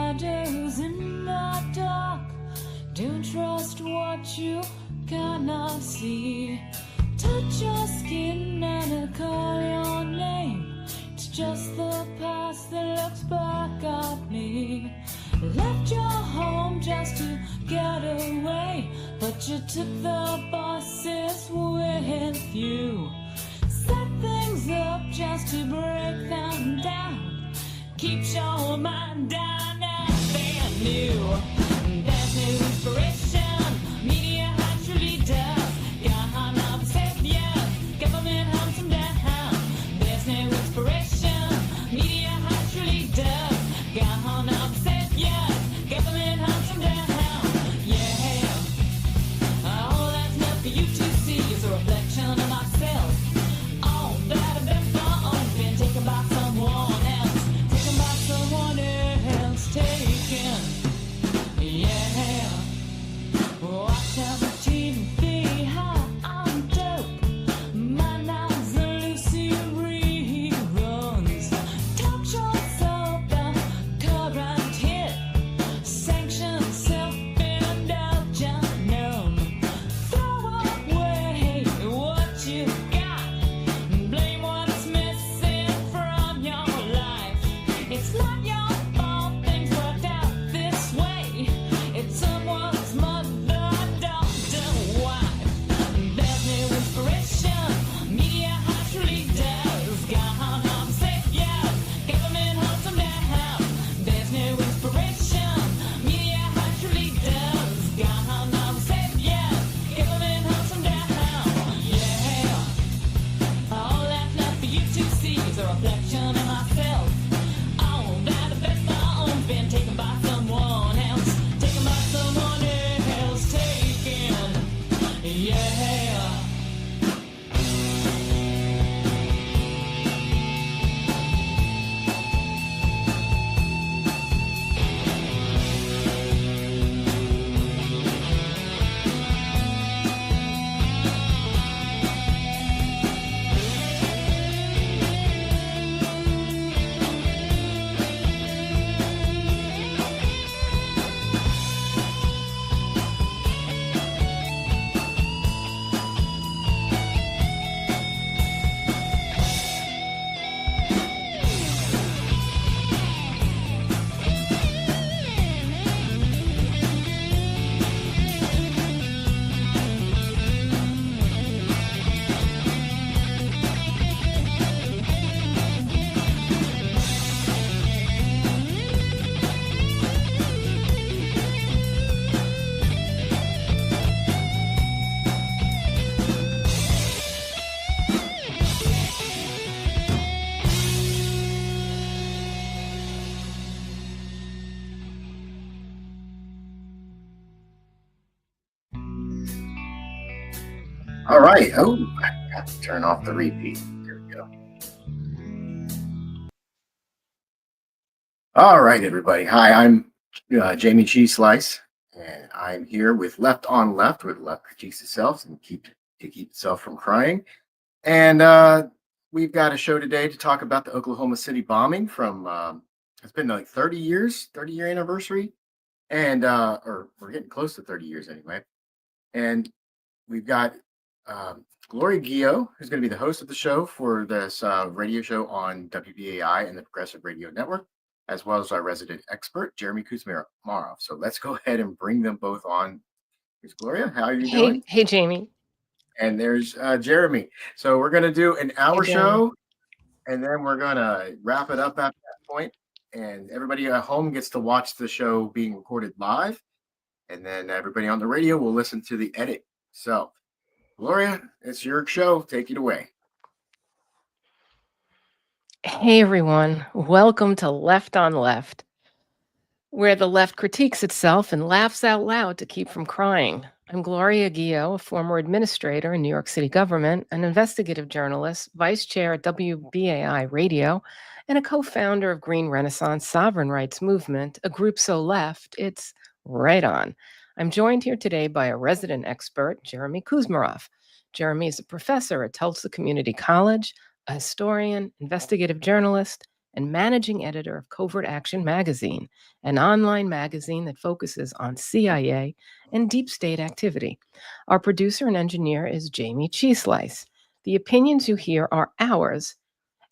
shadows in the dark. Don't trust what you cannot see. Touch your skin and I call your name. It's just the past that looks back at me. Left your home just to get away, but you took the buses with you. Set things up just to break them down. Keeps your mind down, nothing new. There's no inspiration. Media actually does. Gone up and said yes. Government hunts them down. There's no inspiration. Media actually does. Gone up and said yes. Government hunts them down. Yeah. All that's left for you to see is a reflection of myself. All that I've been wrong, been taken by someone else. Taken by someone else. Taken. Yeah. Watch out for TV, how I'm dope. My nights are Lucy reruns. Talk shows up the current hit. Sanction self-indulgent numb. Throw away what you got. Blame what's missing from your life. It's not your fault things worked out this way. It's someone's mother, daughter, wife. There's no inspiration. Media actually does. Gone on safe, yeah. Government hunts them down. There's no inspiration. Media actually does. Gone on safe, yeah. Government hunts them down. Yeah. All that's left for you to see is a reflection of myself. All that I've been wrong, been taken by someone else. Taken by someone else. Taken. Yeah. All right. Oh, I got to turn off the repeat. There we go. All right, everybody. Hi, I'm Jayme CheeseSlice, and I'm here with Left on Left, where the left critiques itself and keep itself from crying. And we've got a show today to talk about the Oklahoma City bombing from it's been like 30 years, 30-year anniversary, and or we're getting close to 30 years anyway. And we've got Gloria Guillo, who's going to be the host of the show for this radio show on WBAI and the Progressive Radio Network, as well as our resident expert, Jayme Kuzmarov. So let's go ahead and bring them both on. Here's Gloria. How are you doing? Hey, Jayme. And there's Jeremy. So we're going to do an hour show, and then we're going to wrap it up at that point. And everybody at home gets to watch the show being recorded live. And then everybody on the radio will listen to the edit. So, Gloria, it's your show. Take it away. Hey, everyone. Welcome to Left on Left, where the left critiques itself and laughs out loud to keep from crying. I'm Gloria Guillo, a former administrator in New York City government, an investigative journalist, vice chair at WBAI Radio, and a co-founder of Green Renaissance Sovereign Rights Movement, a group so left, it's right on. I'm joined here today by a resident expert, Jayme Kuzmarov. Jayme is a professor at Tulsa Community College, a historian, investigative journalist, and managing editor of Covert Action Magazine, an online magazine that focuses on CIA and deep state activity. Our producer and engineer is Jayme CheeseSlice. The opinions you hear are ours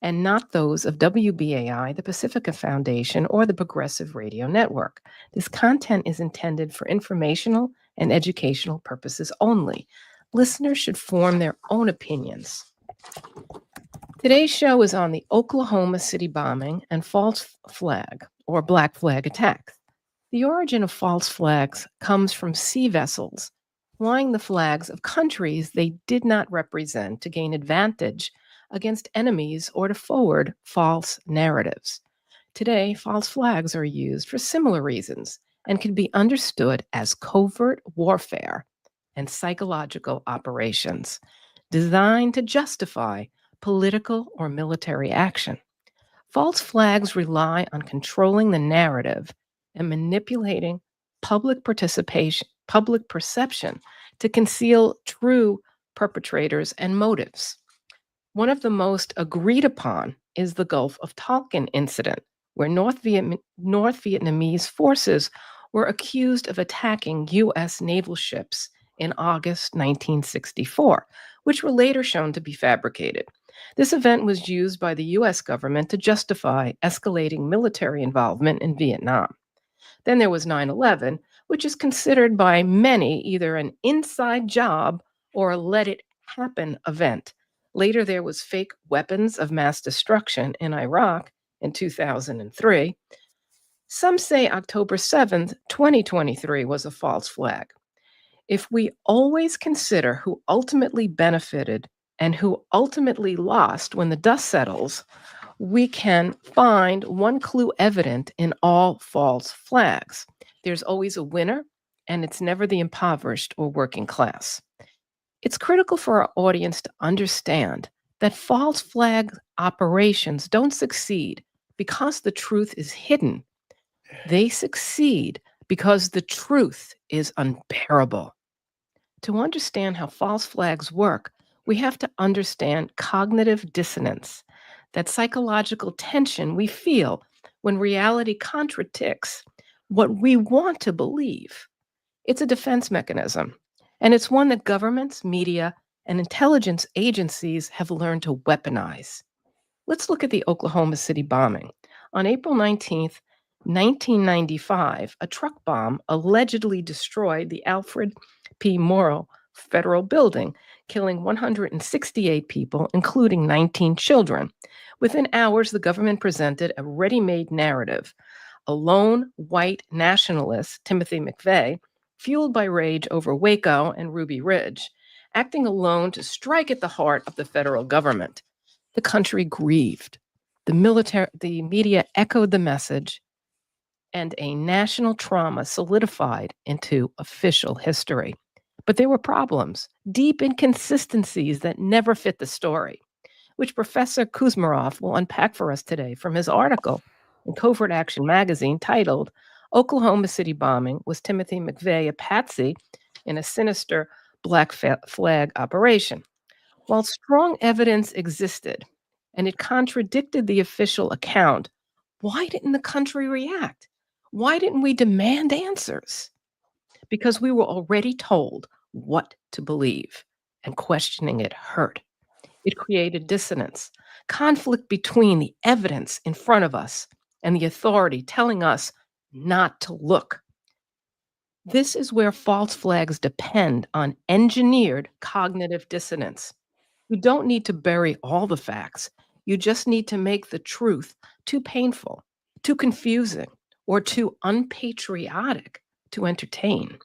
and not those of WBAI, the Pacifica Foundation, or the Progressive Radio Network. This content is intended for informational and educational purposes only. Listeners should form their own opinions. Today's show is on the Oklahoma City bombing and false flag or black flag attacks. The origin of false flags comes from sea vessels flying the flags of countries they did not represent to gain advantage against enemies or to forward false narratives. Today, false flags are used for similar reasons and can be understood as covert warfare and psychological operations designed to justify political or military action. False flags rely on controlling the narrative and manipulating public perception to conceal true perpetrators and motives. One of the most agreed upon is the Gulf of Tonkin incident, where North Vietnamese forces were accused of attacking U.S. naval ships in August 1964, which were later shown to be fabricated. This event was used by the U.S. government to justify escalating military involvement in Vietnam. Then there was 9/11, which is considered by many either an inside job or a let it happen event. Later, there was fake weapons of mass destruction in Iraq in 2003. Some say October 7th, 2023 was a false flag. If we always consider who ultimately benefited and who ultimately lost when the dust settles, we can find one clue evident in all false flags. There's always a winner, and it's never the impoverished or working class. It's critical for our audience to understand that false flag operations don't succeed because the truth is hidden. They succeed because the truth is unbearable. To understand how false flags work, we have to understand cognitive dissonance, that psychological tension we feel when reality contradicts what we want to believe. It's a defense mechanism, and it's one that governments, media, and intelligence agencies have learned to weaponize. Let's look at the Oklahoma City bombing. On April 19th, 1995, a truck bomb allegedly destroyed the Alfred P. Murrah Federal Building, killing 168 people, including 19 children. Within hours, the government presented a ready-made narrative. A lone white nationalist, Timothy McVeigh, fueled by rage over Waco and Ruby Ridge, acting alone to strike at the heart of the federal government. The country grieved. The media echoed the message, and a national trauma solidified into official history. But there were problems, deep inconsistencies that never fit the story, which Professor Kuzmarov will unpack for us today from his article in Covert Action Magazine titled, Oklahoma City Bombing, Was Timothy McVeigh a Patsy in a Sinister Black Flag Operation? While strong evidence existed and it contradicted the official account, why didn't the country react? Why didn't we demand answers? Because we were already told what to believe, and questioning it hurt. It created dissonance, conflict between the evidence in front of us and the authority telling us not to look. This is where false flags depend on engineered cognitive dissonance. You don't need to bury all the facts. You just need to make the truth too painful, too confusing, or too unpatriotic to entertain.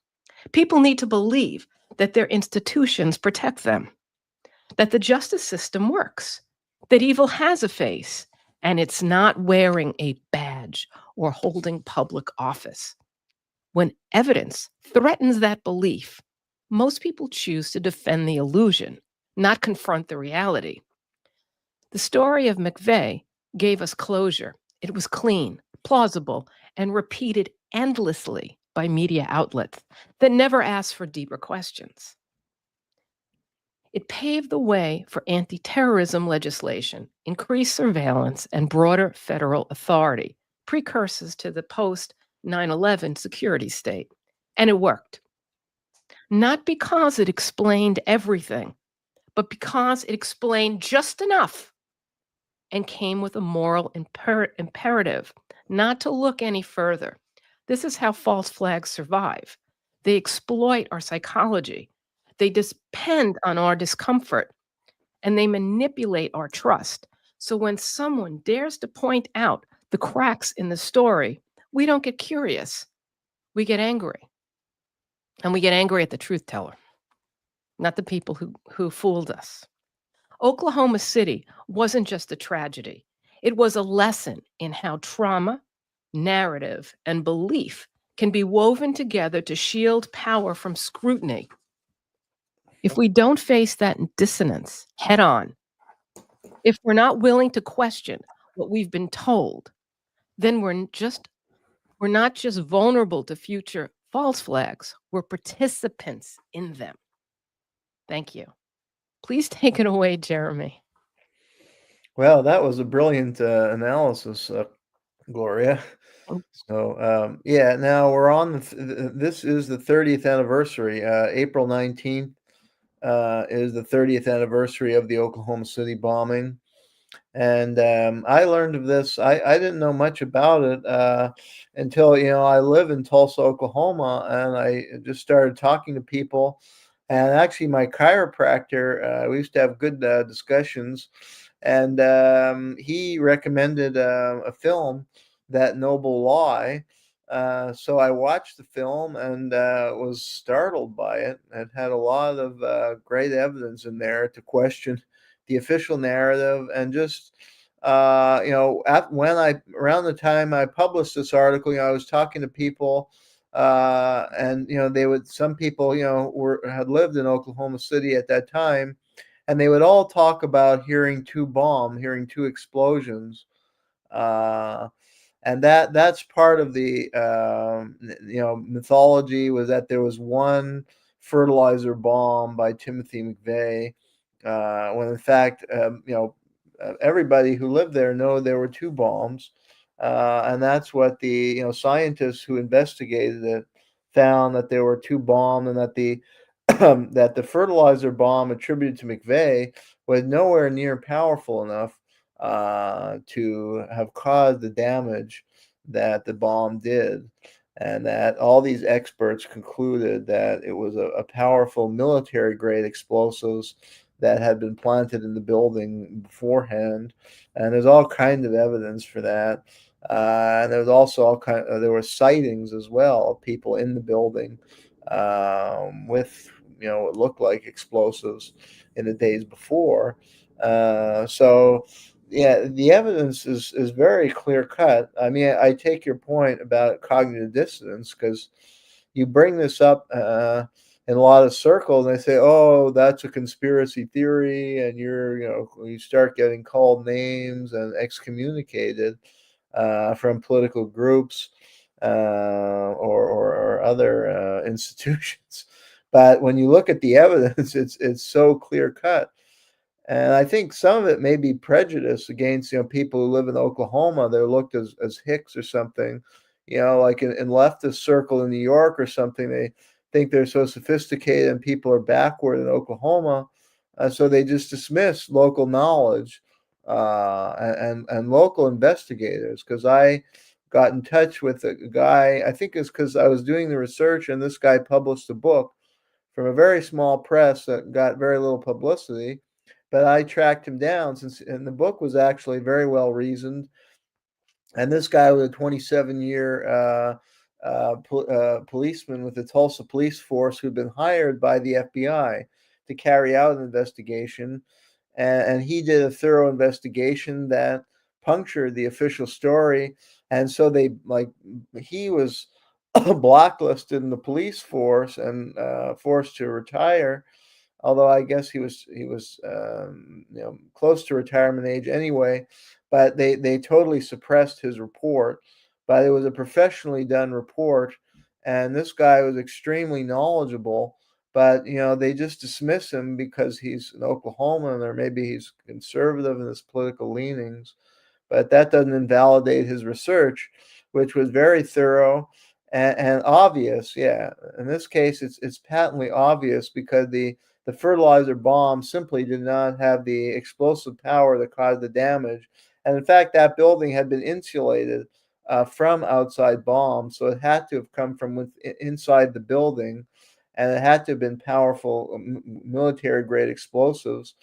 People need to believe that their institutions protect them, that the justice system works, that evil has a face, and it's not wearing a badge or holding public office. When evidence threatens that belief, most people choose to defend the illusion, not confront the reality. The story of McVeigh gave us closure. It was clean, plausible, and repeated endlessly by media outlets that never asked for deeper questions. It paved the way for anti-terrorism legislation, increased surveillance, and broader federal authority, precursors to the post-9/11 security state. And it worked. Not because it explained everything, but because it explained just enough and came with a moral imperative not to look any further. This is how false flags survive. They exploit our psychology. They depend on our discomfort, and they manipulate our trust. So when someone dares to point out the cracks in the story, we don't get curious. We get angry. And we get angry at the truth teller, not the people who fooled us. Oklahoma City wasn't just a tragedy. It was a lesson in how trauma, narrative, and belief can be woven together to shield power from scrutiny. If we don't face that dissonance head on, if we're not willing to question what we've been told, then we're not just vulnerable to future false flags, we're participants in them. Thank you. Please take it away, Jeremy. Well, that was a brilliant analysis, Gloria. So, yeah, now we're on this is the 30th anniversary. April 19th is the 30th anniversary of the Oklahoma City bombing. And I learned of this. I didn't know much about it until, I live in Tulsa, Oklahoma, and I just started talking to people. And actually, my chiropractor, we used to have good discussions, and he recommended a film, That Noble Lie. So I watched the film and was startled by it. It had a lot of great evidence in there to question the official narrative, and just around the time I published this article, I was talking to people, and some people had lived in Oklahoma City at that time, and they would all talk about hearing two explosions, and that's part of the mythology, was that there was one fertilizer bomb by Timothy McVeigh, when in fact everybody who lived there know there were two bombs, and that's what the scientists who investigated it found, that there were two bombs, and that the that the fertilizer bomb attributed to McVeigh was nowhere near powerful enough to have caused the damage that the bomb did, and that all these experts concluded that it was a powerful military-grade explosives that had been planted in the building beforehand. And there's all kinds of evidence for that. And there was also there were sightings as well of people in the building with what looked like explosives in the days before. So yeah, the evidence is very clear cut. I mean, I take your point about cognitive dissonance, because you bring this up in a lot of circles, and they say, "Oh, that's a conspiracy theory," and you start getting called names and excommunicated from political groups or other institutions. But when you look at the evidence, it's so clear cut. And I think some of it may be prejudice against people who live in Oklahoma. They're looked as hicks or something, like in leftist circle in New York or something. They think they're so sophisticated and people are backward in Oklahoma, so they just dismiss local knowledge and local investigators. Because I got in touch with a guy, I think it's because I was doing the research, and this guy published a book from a very small press that got very little publicity. But I tracked him down, and the book was actually very well reasoned. And this guy was a 27-year policeman with the Tulsa police force, who'd been hired by the FBI to carry out an investigation. And he did a thorough investigation that punctured the official story. And so he was blacklisted in the police force and forced to retire. Although I guess he was close to retirement age anyway. But they totally suppressed his report. But it was a professionally done report, and this guy was extremely knowledgeable but they just dismiss him because he's an Oklahoman, or maybe he's conservative in his political leanings. But that doesn't invalidate his research, which was very thorough and obvious. Yeah, in this case, it's patently obvious because the fertilizer bomb simply did not have the explosive power that caused the damage. And in fact, that building had been insulated from outside bombs, so it had to have come from inside the building, and it had to have been powerful military-grade explosives.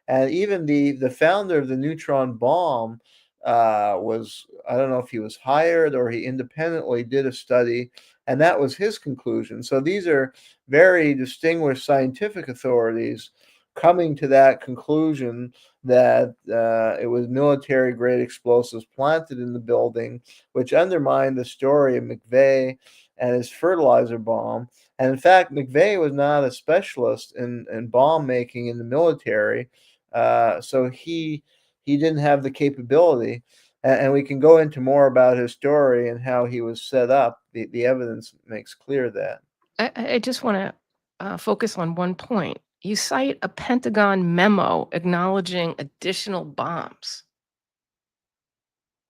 And even the founder of the neutron bomb was, I don't know if he was hired or he independently did a study, and that was his conclusion. So these are very distinguished scientific authorities coming to that conclusion that it was military-grade explosives planted in the building, which undermined the story of McVeigh and his fertilizer bomb. And in fact, McVeigh was not a specialist in bomb making in the military, so he didn't have the capability. And we can go into more about his story and how he was set up. The evidence makes clear that. I just want to focus on one point. You cite a Pentagon memo acknowledging additional bombs.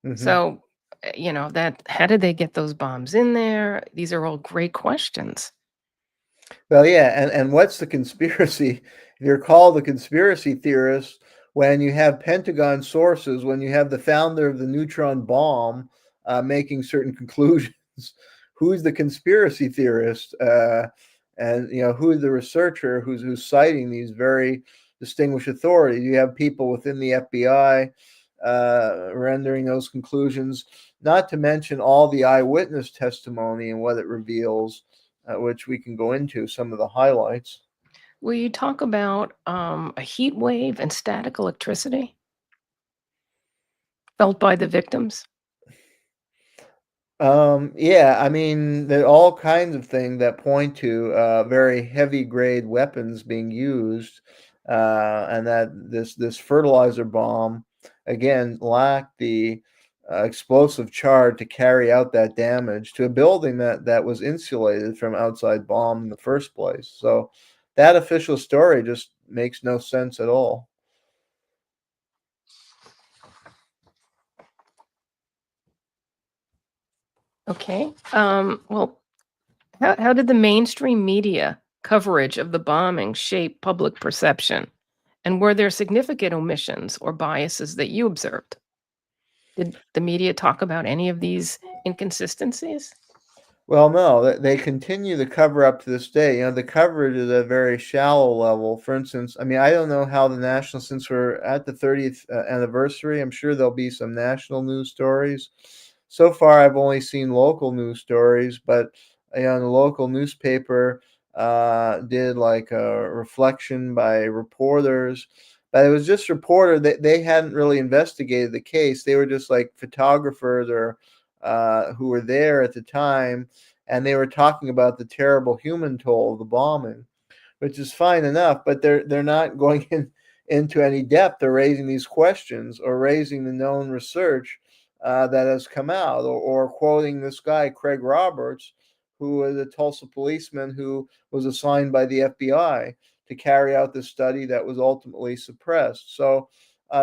Mhm. So, that how did they get those bombs in there? These are all great questions. Well, yeah, and what's the conspiracy? You're called a conspiracy theorist when you have Pentagon sources, when you have the founder of the neutron bomb making certain conclusions. Who's the conspiracy theorist? And who's the researcher who's citing these very distinguished authorities? You have people within the FBI rendering those conclusions, not to mention all the eyewitness testimony and what it reveals, which we can go into some of the highlights. Will you talk about a heat wave and static electricity felt by the victims? Yeah, I mean, there are all kinds of things that point to very heavy grade weapons being used, and that this fertilizer bomb again lacked the explosive charge to carry out that damage to a building that was insulated from outside bomb in the first place. So that official story just makes no sense at all. Okay. Well, how did the mainstream media coverage of the bombing shape public perception? And were there significant omissions or biases that you observed? Did the media talk about any of these inconsistencies? Well, no, they continue the cover up to this day. The coverage is at a very shallow level. For instance, I mean, I don't know how the national, since we're at the 30th anniversary, I'm sure there'll be some national news stories. So far, I've only seen local news stories, but the local newspaper did like a reflection by reporters. But it was just reporter that they hadn't really investigated the case. They were just like photographers or who were there at the time, and they were talking about the terrible human toll of the bombing, which is fine enough, but they're not going into any depth. They're raising these questions or raising the known research that has come out, or quoting this guy Craig Roberts, who was a Tulsa policeman who was assigned by the FBI to carry out the study that was ultimately suppressed. So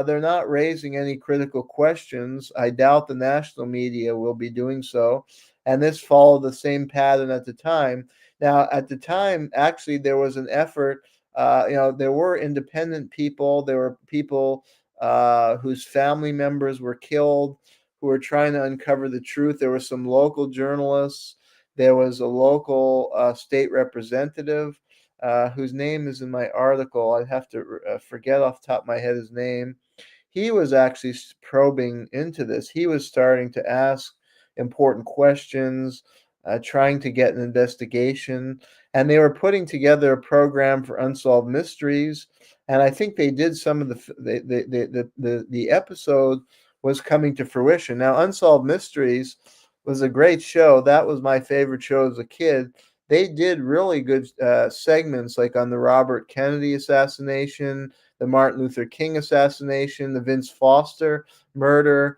they're not raising any critical questions. I doubt the national media will be doing so. And this followed the same pattern at the time. Now, at the time, actually, there was an effort. There were independent people. There were people whose family members were killed who were trying to uncover the truth. There were some local journalists. There was a local state representative whose name is in my article. I'd have to forget off the top of my head his name. He was actually probing into this. He was starting to ask important questions, trying to get an investigation, and they were putting together a program for unsolved mysteries. And I think they did some of the episode was coming to fruition. Now, Unsolved Mysteries was a great show. That was my favorite show as a kid. They did really good segments, like on the Robert Kennedy assassination, the Martin Luther King assassination, the Vince Foster murder,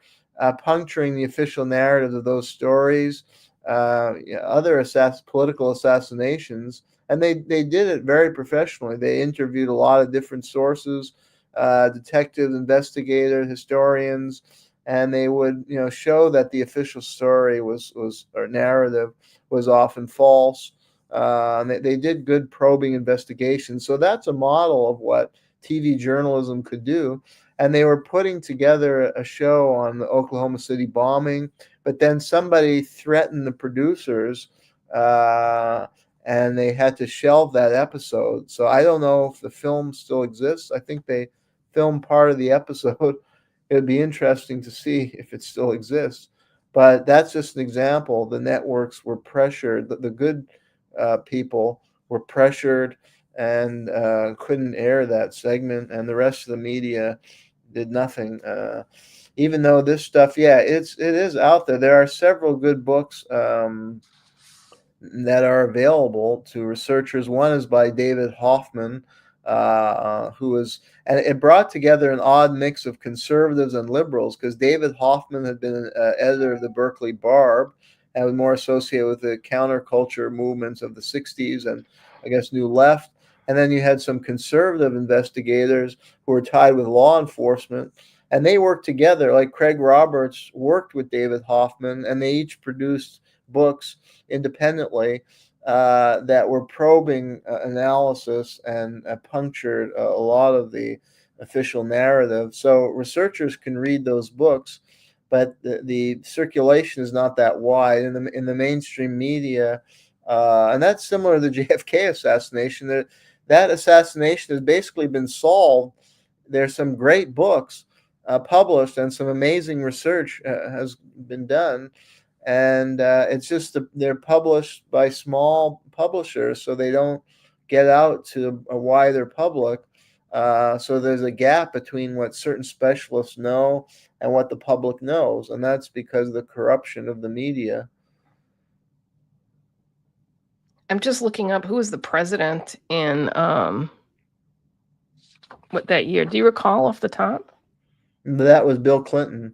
puncturing the official narrative of those stories. other political assassinations, and they did it very professionally. They interviewed a lot of different sources, detectives, investigators, historians, and they would show that the official story was or narrative was often false. And they did good probing investigations. So that's a model of what TV journalism could do. And they were putting together a show on the Oklahoma City bombing, but then somebody threatened the producers, and they had to shelve that episode. So I don't know if the film still exists. I think they filmed part of the episode. It would be interesting to see if it still exists. But that's just an example. The networks were pressured. The good people were pressured and couldn't air that segment, and the rest of the media did nothing. Even though this stuff, it is out there. There are several good books that are available to researchers. One is by David Hoffman, and it brought together an odd mix of conservatives and liberals, because David Hoffman had been an editor of the Berkeley Barb and was more associated with the counterculture movements of the 60s and, I guess, New Left. And then you had some conservative investigators who were tied with law enforcement, and they worked together. Like Craig Roberts worked with David Hoffman, and they each produced books independently that were probing analysis and punctured a lot of the official narrative. So researchers can read those books, but the circulation is not that wide in the mainstream media. And that's similar to the JFK assassination. That assassination has basically been solved. There's some great books published, and some amazing research has been done. And it's just they're published by small publishers, so they don't get out to a wider public. So there's a gap between what certain specialists know and what the public knows, and that's because of the corruption of the media. I'm just looking up who was the president in what that year. Do you recall off the top? That was Bill Clinton.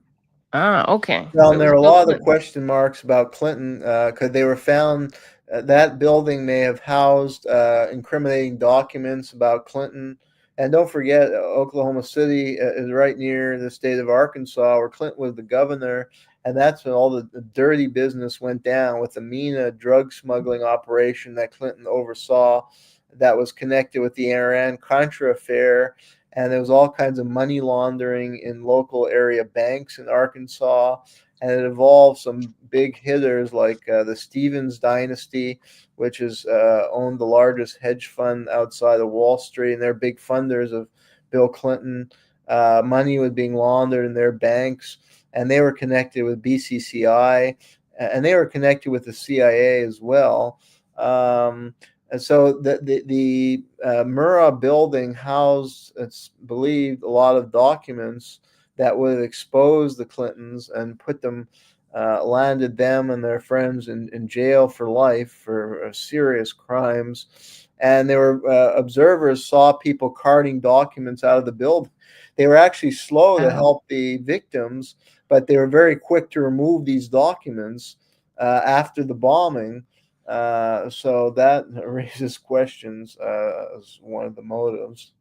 Okay. Well, So there are a Bill lot of the Clinton. question marks about Clinton because they were found that building may have housed incriminating documents about Clinton. And don't forget, Oklahoma City is right near the state of Arkansas, where Clinton was the governor. And that's when all the dirty business went down with the MENA drug smuggling operation that Clinton oversaw that was connected with the Iran-Contra affair. And there was all kinds of money laundering in local area banks in Arkansas. And it involved some big hitters like the Stevens dynasty, which is owned the largest hedge fund outside of Wall Street. And they're big funders of Bill Clinton. Money was being laundered in their banks. And they were connected with BCCI. And they were connected with the CIA as well. And so the Murrah building housed, it's believed, a lot of documents that would expose the Clintons and put them, landed them and their friends in jail for life for serious crimes. And there were observers saw people carting documents out of the building. They were actually slow to help the victims, but they were very quick to remove these documents after the bombing. So that raises questions as one of the motives.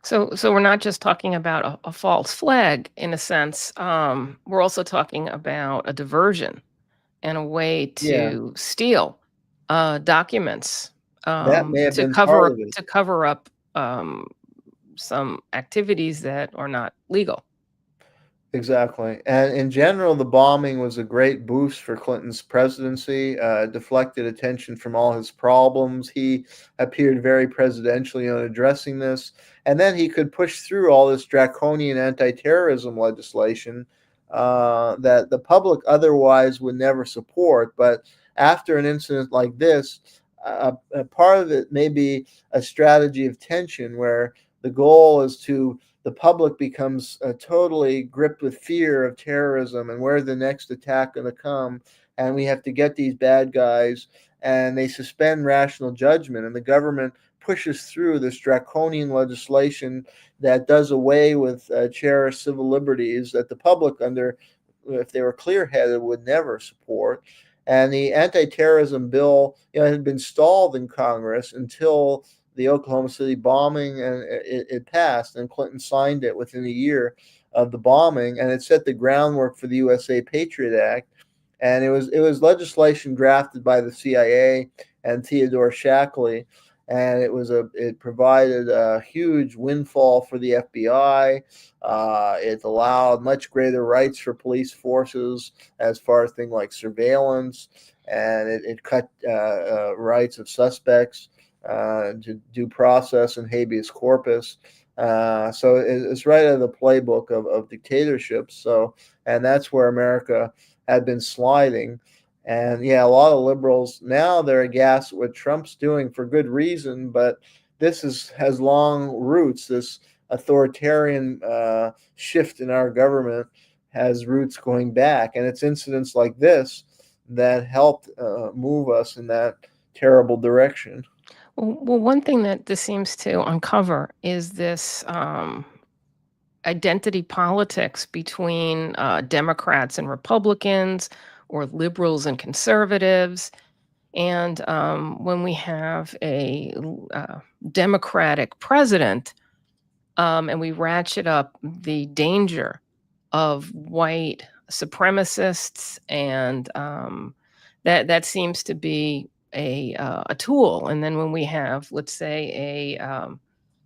So we're not just talking about a false flag in a sense. We're also talking about a diversion and a way to steal documents That may have been part of it. to cover up some activities that are not legal. Exactly. And in general, the bombing was a great boost for Clinton's presidency, deflected attention from all his problems. He appeared very presidentially on addressing this. And then he could push through all this draconian anti-terrorism legislation that the public otherwise would never support. But after an incident like this, a part of it may be a strategy of tension where the goal is to the public becomes totally gripped with fear of terrorism and where's the next attack going to come, and we have to get these bad guys, and they suspend rational judgment, and the government pushes through this draconian legislation that does away with cherished civil liberties that the public, if they were clear-headed, would never support. And the anti-terrorism bill, had been stalled in Congress until the Oklahoma City bombing, and it passed, and Clinton signed it within a year of the bombing, and it set the groundwork for the USA Patriot Act. And it was legislation drafted by the CIA and Theodore Shackley, and it provided a huge windfall for the FBI. It allowed much greater rights for police forces as far as things like surveillance, and it cut rights of suspects to due process and habeas corpus. So it's right out of the playbook of dictatorships. So, and that's where America had been sliding. And yeah, a lot of liberals now, they're aghast at what Trump's doing for good reason, but this has long roots. This authoritarian shift in our government has roots going back, and it's incidents like this that helped move us in that terrible direction. Well, one thing that this seems to uncover is this identity politics between Democrats and Republicans, or liberals and conservatives. And when we have a Democratic president, and we ratchet up the danger of white supremacists, and that seems to be a tool. And then when we have, let's say, a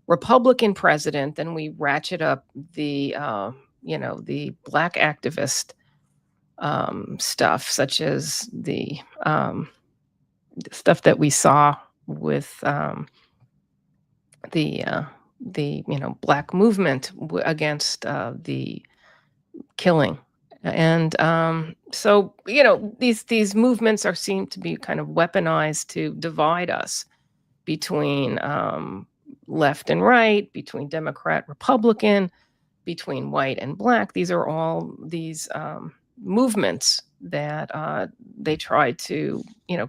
Republican president, then we ratchet up the the black activist stuff, such as the stuff that we saw with the black movement against the killing. And so these movements seem to be kind of weaponized to divide us between left and right, between Democrat, Republican, between white and black. These are all these movements that they try to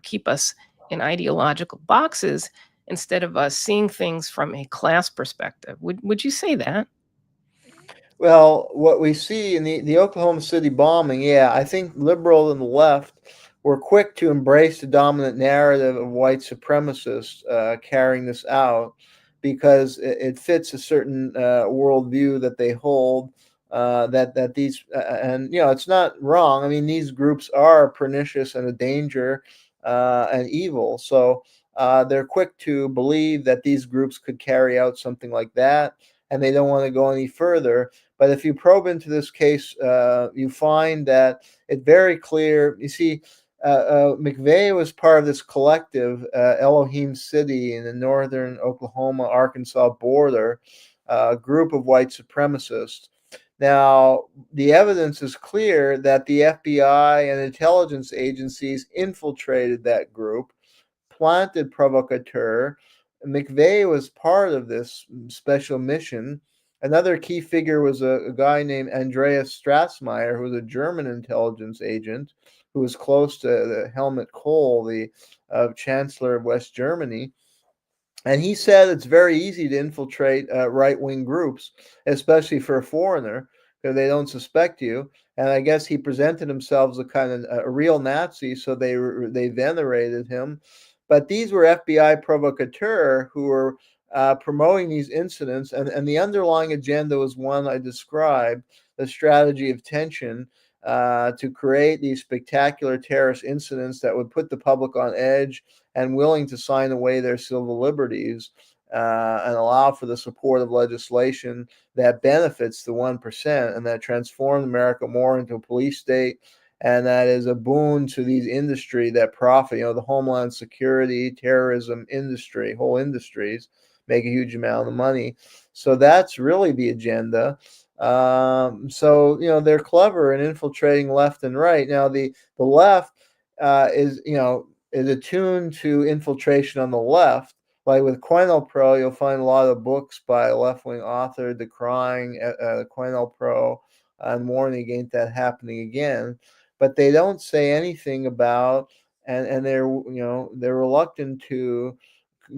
keep us in ideological boxes instead of us seeing things from a class perspective. Would you say that? Well, what we see in the Oklahoma City bombing, yeah, I think liberal and the left were quick to embrace the dominant narrative of white supremacists carrying this out, because it fits a certain worldview that they hold. That these and it's not wrong. I mean, these groups are pernicious and a danger and evil. So they're quick to believe that these groups could carry out something like that, and they don't want to go any further. But if you probe into this case, you find that it's very clear. You see, McVeigh was part of this collective, Elohim City, in the northern Oklahoma-Arkansas border, a group of white supremacists. Now, the evidence is clear that the FBI and intelligence agencies infiltrated that group, planted provocateur. McVeigh was part of this special mission. Another key figure was a guy named Andreas Strassmeyer, who was a German intelligence agent who was close to the Helmut Kohl, the Chancellor of West Germany. And he said it's very easy to infiltrate right-wing groups, especially for a foreigner, because they don't suspect you. And I guess he presented himself as a kind of a real Nazi, so they venerated him. But these were FBI provocateurs who were promoting these incidents, and the underlying agenda was one I described: the strategy of tension, to create these spectacular terrorist incidents that would put the public on edge and willing to sign away their civil liberties, and allow for the support of legislation that benefits the 1% and that transforms America more into a police state, and that is a boon to these industry that profit. The Homeland Security, terrorism industry, whole industries make a huge amount of money. So that's really the agenda. So they're clever in infiltrating left and right. Now the left is attuned to infiltration on the left. Like with COINTELPRO, you'll find a lot of books by a left-wing author decrying COINTELPRO and warning against that happening again. But they don't say anything about, and they're reluctant to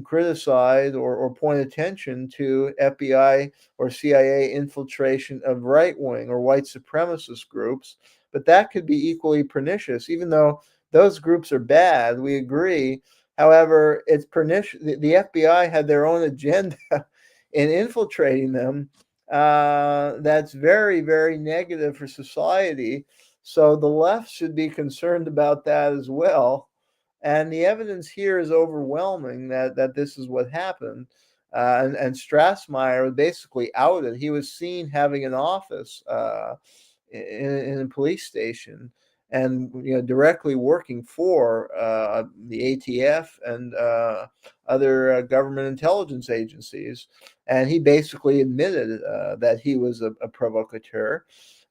criticize or point attention to FBI or CIA infiltration of right-wing or white supremacist groups. But that could be equally pernicious, even though those groups are bad. We agree. However, it's pernicious. The FBI had their own agenda in infiltrating them. That's very, very negative for society. So the left should be concerned about that as well. And the evidence here is overwhelming that this is what happened. And Strassmeyer was basically outed. He was seen having an office in a police station, and directly working for the ATF and other government intelligence agencies. And he basically admitted that he was a provocateur.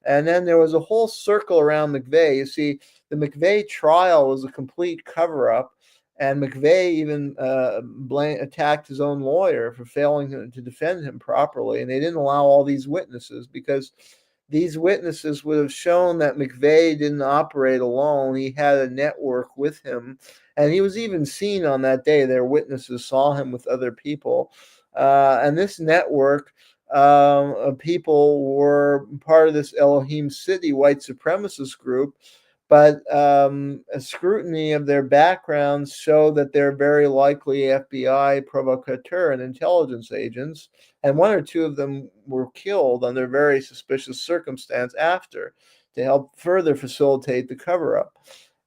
And then there was a whole circle around McVeigh. You see, the McVeigh trial was a complete cover-up, and McVeigh even attacked his own lawyer for failing to defend him properly. And they didn't allow all these witnesses because these witnesses would have shown that McVeigh didn't operate alone. He had a network with him, and he was even seen on that day. Their witnesses saw him with other people. And this network of people were part of this Elohim City white supremacist group, but a scrutiny of their backgrounds show that they're very likely FBI provocateur and intelligence agents, and one or two of them were killed under very suspicious circumstance after, to help further facilitate the cover-up.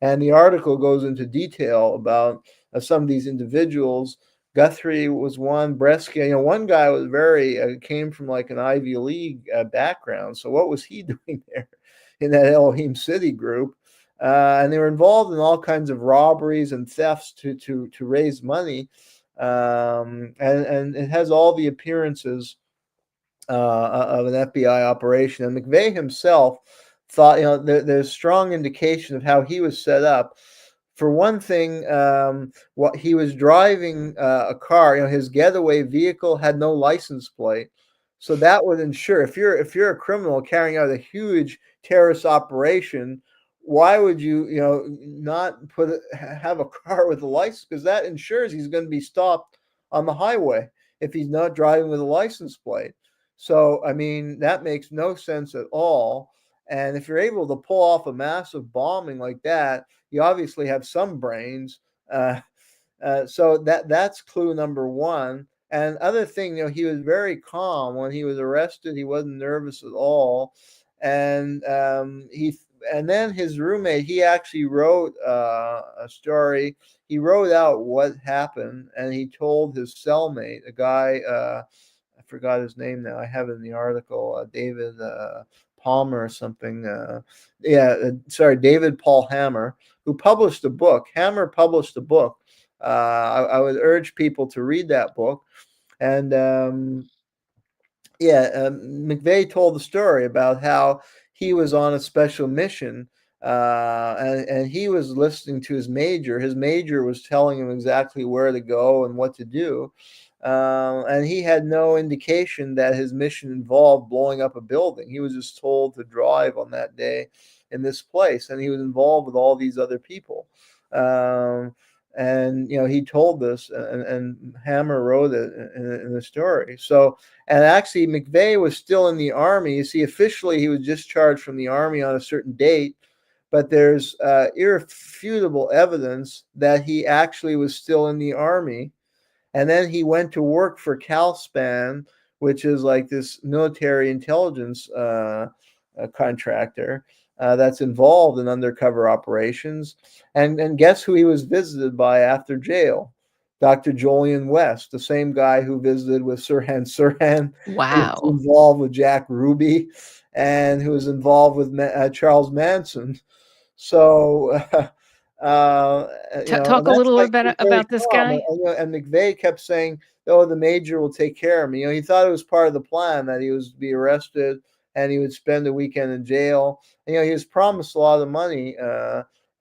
And the article goes into detail about some of these individuals. Guthrie was one. Brescia, one guy was came from like an Ivy League background. So what was he doing there in that Elohim City group? And they were involved in all kinds of robberies and thefts to raise money. And it has all the appearances of an FBI operation. And McVeigh himself thought, there's strong indication of how he was set up. For one thing, what he was driving a car, his getaway vehicle had no license plate. So that would ensure if you're a criminal carrying out a huge terrorist operation, why would you not have a car with a license? Because that ensures he's going to be stopped on the highway if he's not driving with a license plate. So I mean, that makes no sense at all. And if you're able to pull off a massive bombing like that, you obviously have some brains. So that's clue number one. And other thing, he was very calm when he was arrested. He wasn't nervous at all. And then his roommate, he actually wrote a story. He wrote out what happened, and he told his cellmate, a guy, I forgot his name now. I have it in the article, David Palmer or something. David Paul Hammer, who published a book. Hammer published a book. I would urge people to read that book. And McVeigh told the story about how he was on a special mission, and he was listening to his major. His major was telling him exactly where to go and what to do. And he had no indication that his mission involved blowing up a building. He was just told to drive on that day in this place, and he was involved with all these other people. And he told this, and Hammer wrote it in the story. So, and actually, McVeigh was still in the Army. You see, officially he was discharged from the Army on a certain date, but there's irrefutable evidence that he actually was still in the Army. And then he went to work for CalSpan, which is like this military intelligence contractor that's involved in undercover operations. And guess who he was visited by after jail? Dr. Jolyon West, the same guy who visited with Sirhan Sirhan, Wow. who was involved with Jack Ruby, and who was involved with Charles Manson. So, talk a little bit about this guy. And McVeigh kept saying, "Oh, the major will take care of me." He thought it was part of the plan that he was to be arrested and he would spend a weekend in jail. And, he was promised a lot of money,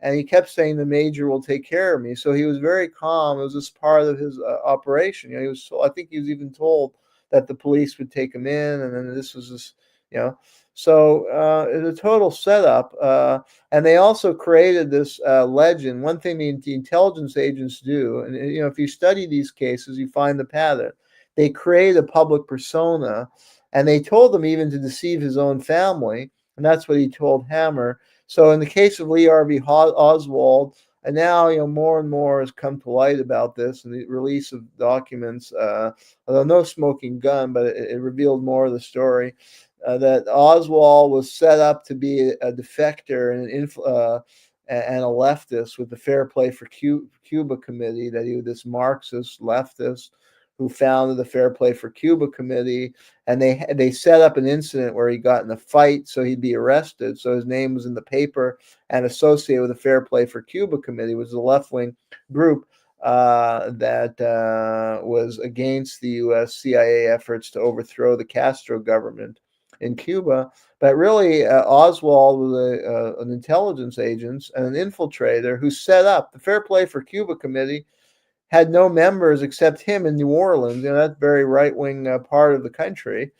and he kept saying, "The major will take care of me." So he was very calm. It was just part of his operation. I think he was even told that the police would take him in, and then this was just, So it's a total setup. And they also created this legend. One thing the intelligence agents do, and if you study these cases, you find the pattern. They create a public persona, and they told him even to deceive his own family. And that's what he told Hammer. So in the case of Lee Harvey Oswald, and now, more and more has come to light about this, and the release of documents, although no smoking gun, but it revealed more of the story, that Oswald was set up to be a defector and a leftist with the Fair Play for Cuba Committee, that he was this Marxist leftist who founded the Fair Play for Cuba Committee, and they set up an incident where he got in a fight, so he'd be arrested. So his name was in the paper and associated with the Fair Play for Cuba Committee, which was a left-wing group that was against the U.S. CIA efforts to overthrow the Castro government in Cuba. But really, Oswald was an intelligence agent and an infiltrator who set up the Fair Play for Cuba Committee. Had no members except him in New Orleans, that very right-wing part of the country.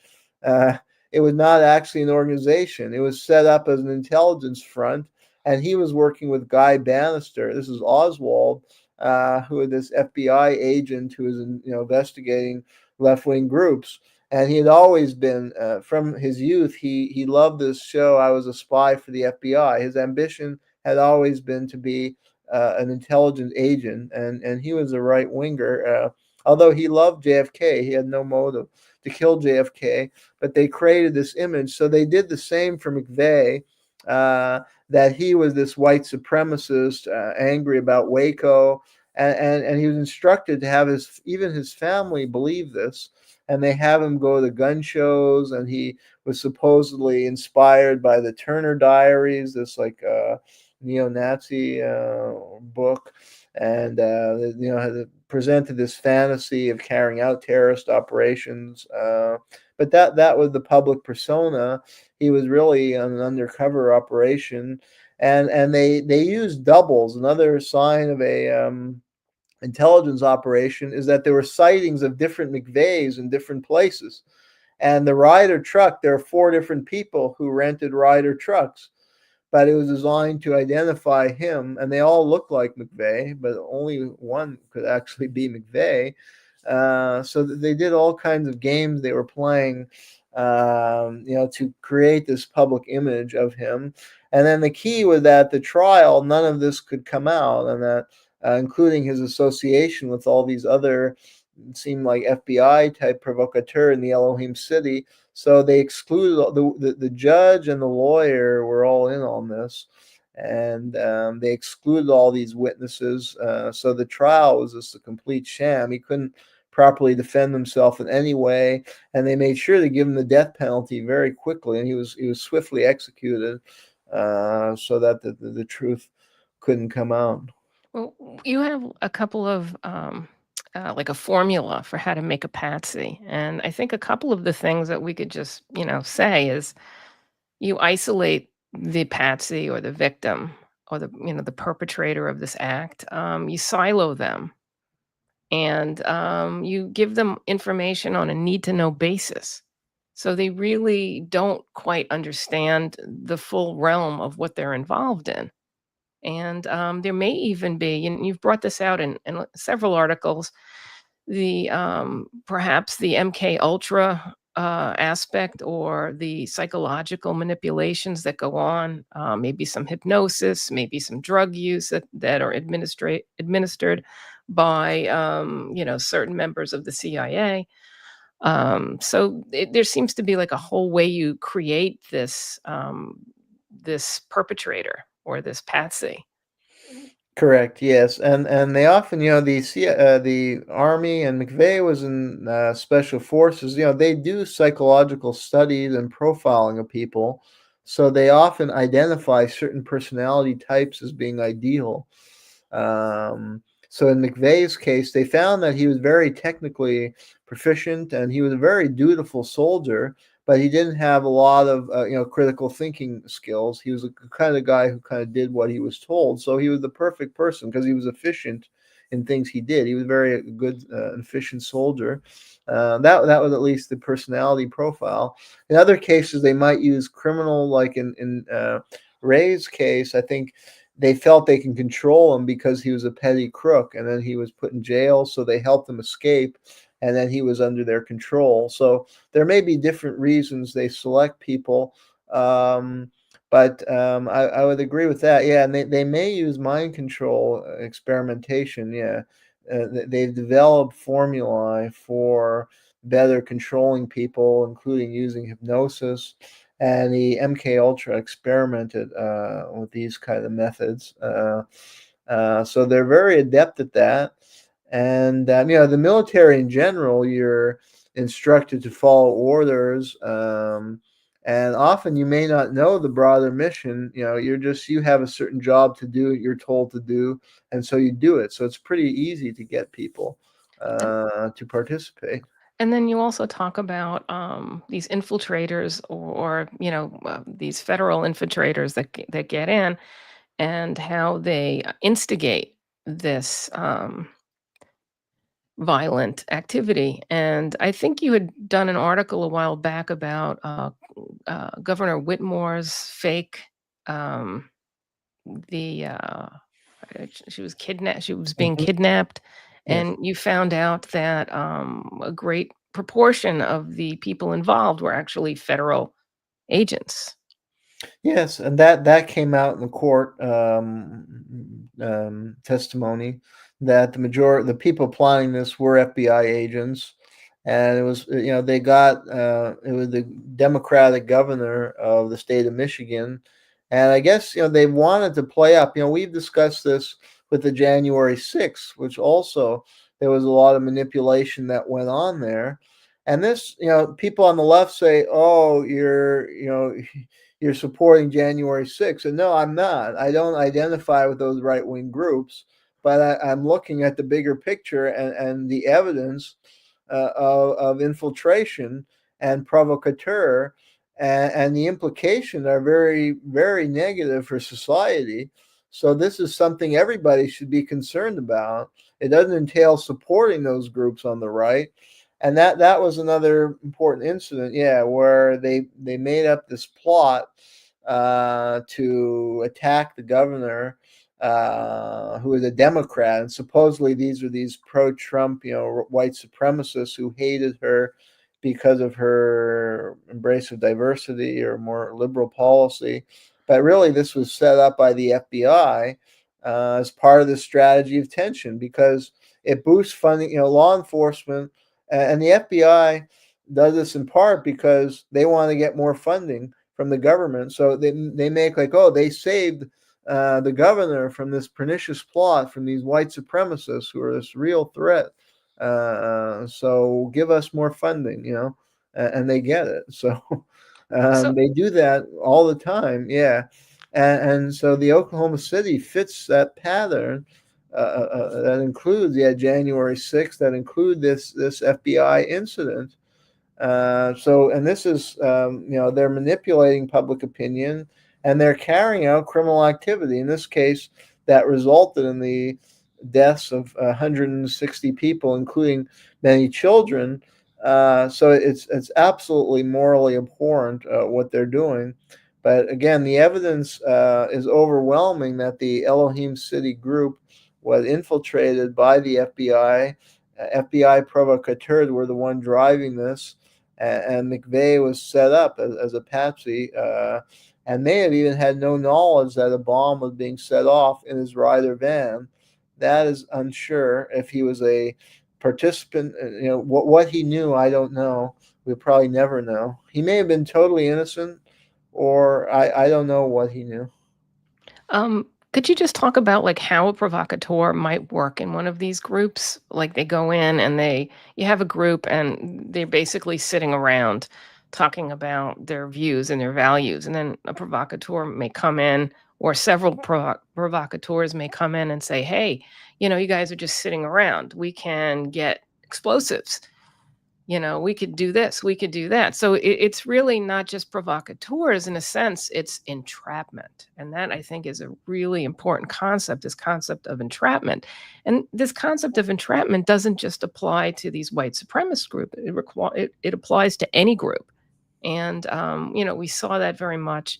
It was not actually an organization. It was set up as an intelligence front, and he was working with Guy Bannister. This is Oswald, who was this FBI agent who was investigating left-wing groups. And he had always been, from his youth, he loved this show, I Was a Spy for the FBI. His ambition had always been to be an intelligence agent, and he was a right winger. Although he loved JFK, he had no motive to kill JFK, but they created this image. So they did the same for McVeigh, that he was this white supremacist, angry about Waco, and he was instructed to have even his family believe this. And they have him go to gun shows, and he was supposedly inspired by the Turner Diaries, this neo-Nazi book, and had presented this fantasy of carrying out terrorist operations. But that was the public persona. He was really an undercover operation, and they used doubles. Another sign of a intelligence operation is that there were sightings of different McVeighs in different places. And the Ryder truck, there are 4 different people who rented Ryder trucks, but it was designed to identify him, and they all look like McVeigh, but only one could actually be McVeigh. So they did all kinds of games they were playing, to create this public image of him. And then the key was that the trial, none of this could come out, and that including his association with all these other, seemed like FBI type provocateur in the Elohim City. So they excluded the judge and the lawyer were all in on this, and they excluded all these witnesses. So the trial was just a complete sham. He couldn't properly defend himself in any way, and they made sure to give him the death penalty very quickly, and he was swiftly executed, so that the truth couldn't come out. Well, you have a couple of like a formula for how to make a patsy, and I think a couple of the things that we could just say is you isolate the patsy or the victim or the perpetrator of this act. You silo them, and you give them information on a need-to-know basis, so they really don't quite understand the full realm of what they're involved in. And there may even be, and you've brought this out in several articles, the perhaps the MK Ultra aspect, or the psychological manipulations that go on, maybe some hypnosis, maybe some drug use that are administered by certain members of the CIA. So there seems to be like a whole way you create this this perpetrator or this patsy. Correct. Yes, and they often, the army, and McVeigh was in special forces. They do psychological studies and profiling of people, so they often identify certain personality types as being ideal. So in McVeigh's case, they found that he was very technically proficient, and he was a very dutiful soldier, but he didn't have a lot of critical thinking skills. He was a kind of guy who kind of did what he was told. So he was the perfect person because he was efficient in things he did. He was very good, efficient soldier. That was at least the personality profile. In other cases, they might use criminal, like in Ray's case. I think they felt they can control him because he was a petty crook, and then he was put in jail, so they helped him escape, and then he was under their control. So there may be different reasons they select people, But I would agree with that. Yeah, and they may use mind control experimentation. Yeah, they've developed formulae for better controlling people, including using hypnosis. And the MK Ultra experimented with these kind of methods. So they're very adept at that. And the military in general, you're instructed to follow orders. And often you may not know the broader mission. You have a certain job to do, you're told to do, and so you do it. So it's pretty easy to get people to participate. And then you also talk about these infiltrators, or these federal infiltrators that get in, and how they instigate this violent activity. And I think you had done an article a while back about Governor Whitmore's fake. Um, the She was kidnapped. She was being Mhm. kidnapped, Yes. and you found out that a great proportion of the people involved were actually federal agents. Yes, and that came out in the court testimony that the people planning this were FBI agents, and it was they got it was the Democratic governor of the state of Michigan, and I guess they wanted to play up. We've discussed this with the January 6th, which also there was a lot of manipulation that went on there. And this, people on the left say, "Oh, you're supporting January 6th." And no, I'm not. I don't identify with those right wing groups, but I'm looking at the bigger picture and the evidence of infiltration and provocateur, and the implications are very, very negative for society. So this is something everybody should be concerned about. It doesn't entail supporting those groups on the right. And that was another important incident, yeah, where they made up this plot to attack the governor, who is a Democrat, and supposedly these are these pro-Trump, white supremacists who hated her because of her embrace of diversity or more liberal policy. But really, this was set up by the FBI as part of the strategy of tension, because it boosts funding, law enforcement. And the FBI does this in part because they want to get more funding from the government. So they make like, oh, they saved the governor from this pernicious plot from these white supremacists who are this real threat. So give us more funding, and they get it. So So they do that all the time. Yeah. And so the Oklahoma City fits that pattern. That includes, January 6th, that include this FBI incident. And this is, they're manipulating public opinion, and they're carrying out criminal activity. In this case, that resulted in the deaths of 160 people, including many children. So it's absolutely morally abhorrent what they're doing. But again, the evidence is overwhelming that the Elohim City group was infiltrated by the FBI. FBI provocateurs were the one driving this, and McVeigh was set up as a patsy, and may have even had no knowledge that a bomb was being set off in his rider van. That is unsure. If he was a participant, what he knew, I don't know. We'll probably never know. He may have been totally innocent, or I don't know what he knew. could you just talk about like how a provocateur might work in one of these groups? Like they go in and you have a group and they're basically sitting around talking about their views and their values. And then a provocateur may come in, or several provocateurs may come in and say, hey, you guys are just sitting around. We can get explosives. We could do this, we could do that. So it's really not just provocateurs in a sense, it's entrapment. And that, I think, is a really important concept, this concept of entrapment. And this concept of entrapment doesn't just apply to these white supremacist group. It applies to any group. And, we saw that very much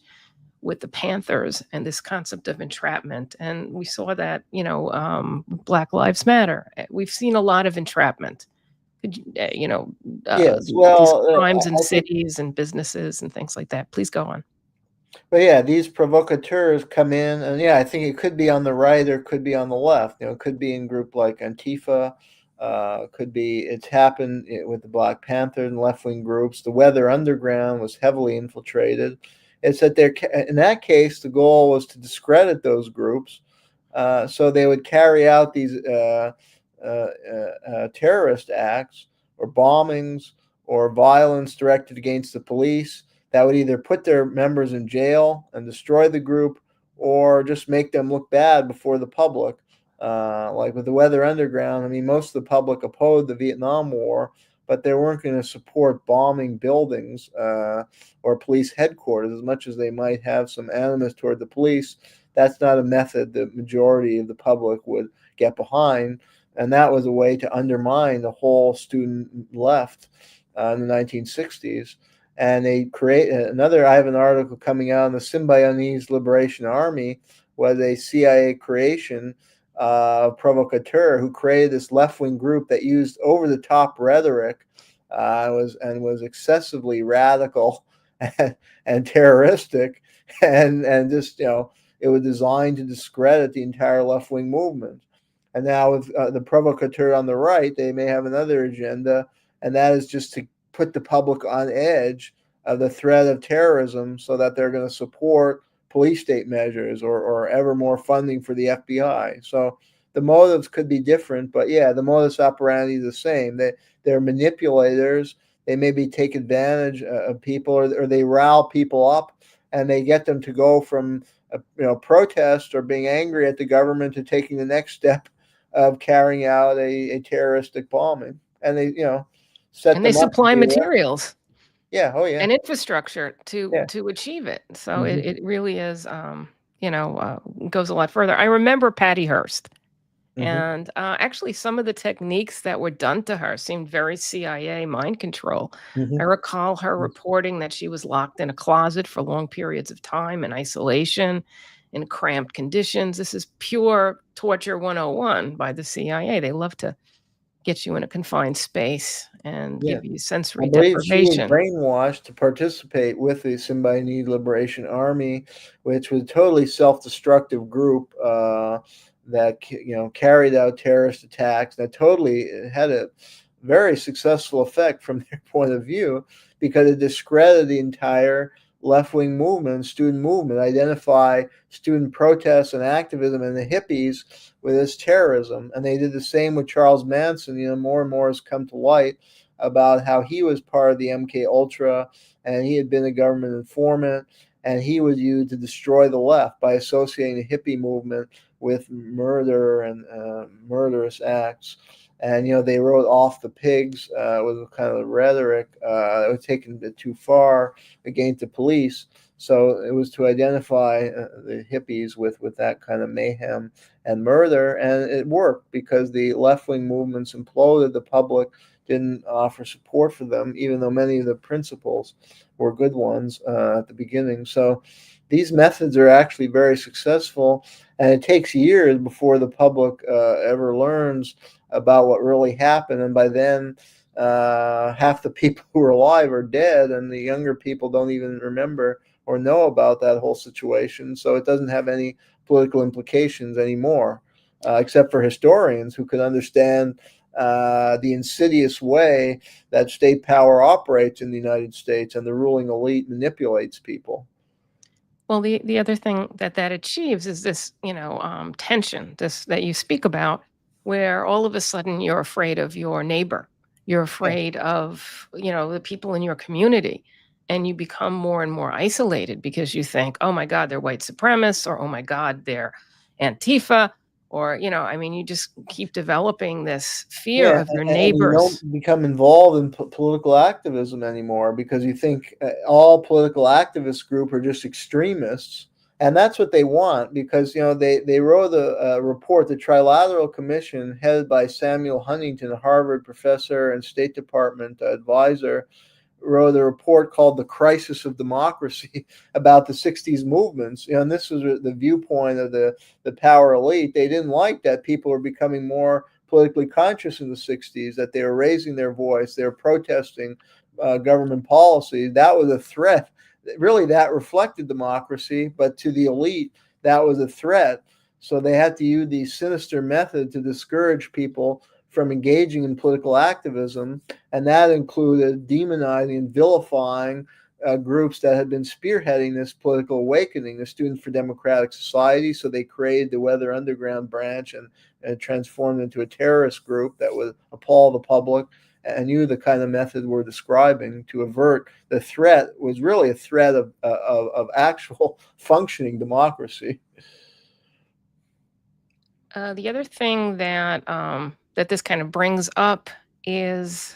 with the Panthers and this concept of entrapment. And we saw that, Black Lives Matter. We've seen a lot of entrapment. Yes, These well, crimes in I think cities and businesses and things like that. Please go on. But yeah, these provocateurs come in, and yeah, I think it could be on the right or it could be on the left. It could be in group like Antifa. Could be it's happened with the Black Panther and left wing groups. The Weather Underground was heavily infiltrated. It's that in that case, the goal was to discredit those groups, so they would carry out these terrorist acts or bombings or violence directed against the police that would either put their members in jail and destroy the group or just make them look bad before the public. Like with the Weather Underground, I mean, most of the public opposed the Vietnam War, but they weren't going to support bombing buildings or police headquarters as much as they might have some animus toward the police. That's not a method the majority of the public would get behind. And that was a way to undermine the whole student left in the 1960s. And they create another. I have an article coming out on the Symbionese Liberation Army, was a CIA creation provocateur who created this left-wing group that used over-the-top rhetoric, was excessively radical and terroristic, and just it was designed to discredit the entire left-wing movement. And now with the provocateur on the right, they may have another agenda, and that is just to put the public on edge of the threat of terrorism so that they're going to support police state measures or ever more funding for the FBI. So the motives could be different, but yeah, the modus operandi is the same. They're manipulators. They maybe take advantage of people, or they rile people up, and they get them to go from protest or being angry at the government to taking the next step of carrying out a terroristic bombing. And they set And them they up supply materials. Yeah. Oh, yeah. And infrastructure to Yeah. achieve it. So Mhm. it really is, goes a lot further. I remember Patty Hearst, Mhm. and actually some of the techniques that were done to her seemed very CIA mind control. I Mhm. recall her reporting that she was locked in a closet for long periods of time in isolation, in cramped conditions. This is pure torture 101 by the CIA. They love to get you in a confined space and Yeah. give you I sensory believe she was deprivation. brainwashed to participate with the Symbionese Liberation Army, which was a totally self-destructive group that carried out terrorist attacks. That totally had a very successful effect from their point of view, because it discredited the entire left-wing movement, student movement, identify student protests and activism and the hippies with this terrorism. And they did the same with Charles Manson. More and more has come to light about how he was part of the MK Ultra and he had been a government informant, and he was used to destroy the left by associating the hippie movement with murder and murderous acts. And they wrote off the pigs with kind of rhetoric that was taken too far against the police. So it was to identify the hippies with that kind of mayhem and murder, and it worked because the left-wing movements imploded. The public didn't offer support for them, even though many of the principles were good ones at the beginning. So these methods are actually very successful, and it takes years before the public ever learns about what really happened. And by then, half the people who are alive are dead, and the younger people don't even remember or know about that whole situation. So it doesn't have any political implications anymore, except for historians who could understand the insidious way that state power operates in the United States and the ruling elite manipulates people. Well, the other thing that achieves is this, tension, this that you speak about, where all of a sudden you're afraid of your neighbor. You're Yeah. afraid of, the people in your community, and you become more and more isolated because you think, "Oh my God, they're white supremacists," or "Oh my God, they're Antifa," or, I mean, you just keep developing this fear Yeah, of your and you neighbors. don't become involved in political activism anymore because you think all political activist group are just extremists, and that's what they want. Because they wrote a report, the Trilateral Commission, headed by Samuel Huntington, a Harvard professor and State Department advisor, wrote a report called "The Crisis of Democracy" about the '60s movements. And this was the viewpoint of the power elite. They didn't like that people were becoming more politically conscious in the '60s, that they were raising their voice, they were protesting government policy. That was a threat really that reflected democracy, but to the elite, that was a threat. So they had to use the sinister method to discourage people from engaging in political activism, and that included demonizing and vilifying groups that had been spearheading this political awakening, the Students for Democratic Society. So they created the Weather Underground branch and transformed into a terrorist group that would appall the public. And you, the kind of method we're describing to avert the threat, was really a threat of actual functioning democracy. The other thing that that this kind of brings up is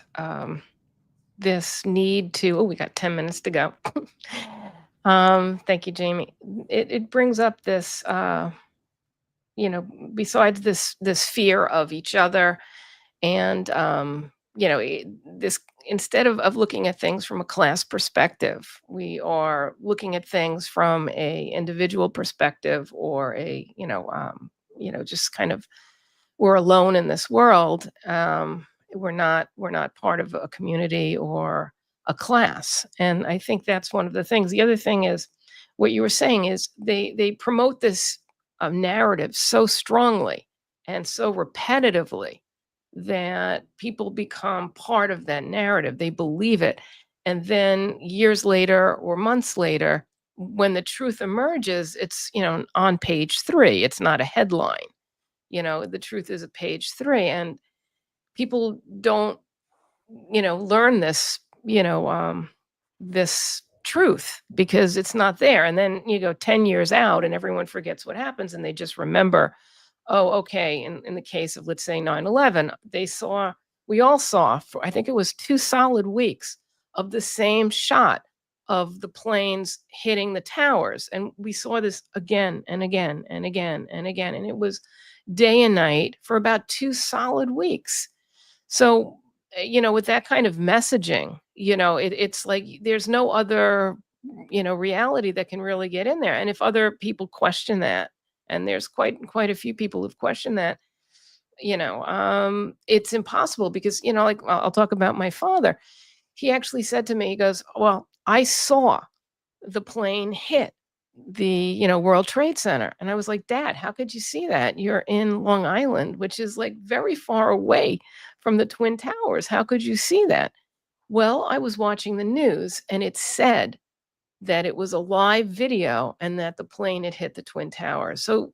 this need to. Oh, we got 10 minutes to go. Thank you, Jayme. It brings up this, besides this fear of each other, and this, instead of looking at things from a class perspective, we are looking at things from a individual perspective, or just kind of, we're alone in this world. We're not part of a community or a class. And I think that's one of the things. The other thing is, what you were saying is, they promote this narrative so strongly and so repetitively that people become part of that narrative. They believe it. And then years later or months later, when the truth emerges, it's, on page 3. It's not a headline. The truth is at page 3. And people don't, learn this, this truth, because it's not there. And then you go 10 years out and everyone forgets what happens, and they just remember, oh, okay. In the case of, let's say, 9/11, we all saw, for I think it was 2 solid weeks, of the same shot of the planes hitting the towers. And we saw this again and again and again and again. And it was day and night for about 2 solid weeks. So, with that kind of messaging, it's like there's no other, reality that can really get in there. And if other people question that, and there's quite a few people who've questioned that, it's impossible, because, like, I'll talk about my father. He actually said to me, he goes, "Well, I saw the plane hit the, World Trade Center." And I was like, "Dad, how could you see that? You're in Long Island, which is like very far away from the Twin Towers. How could you see that?" Well, I was watching the news, and it said that it was a live video and that the plane had hit the Twin Towers. So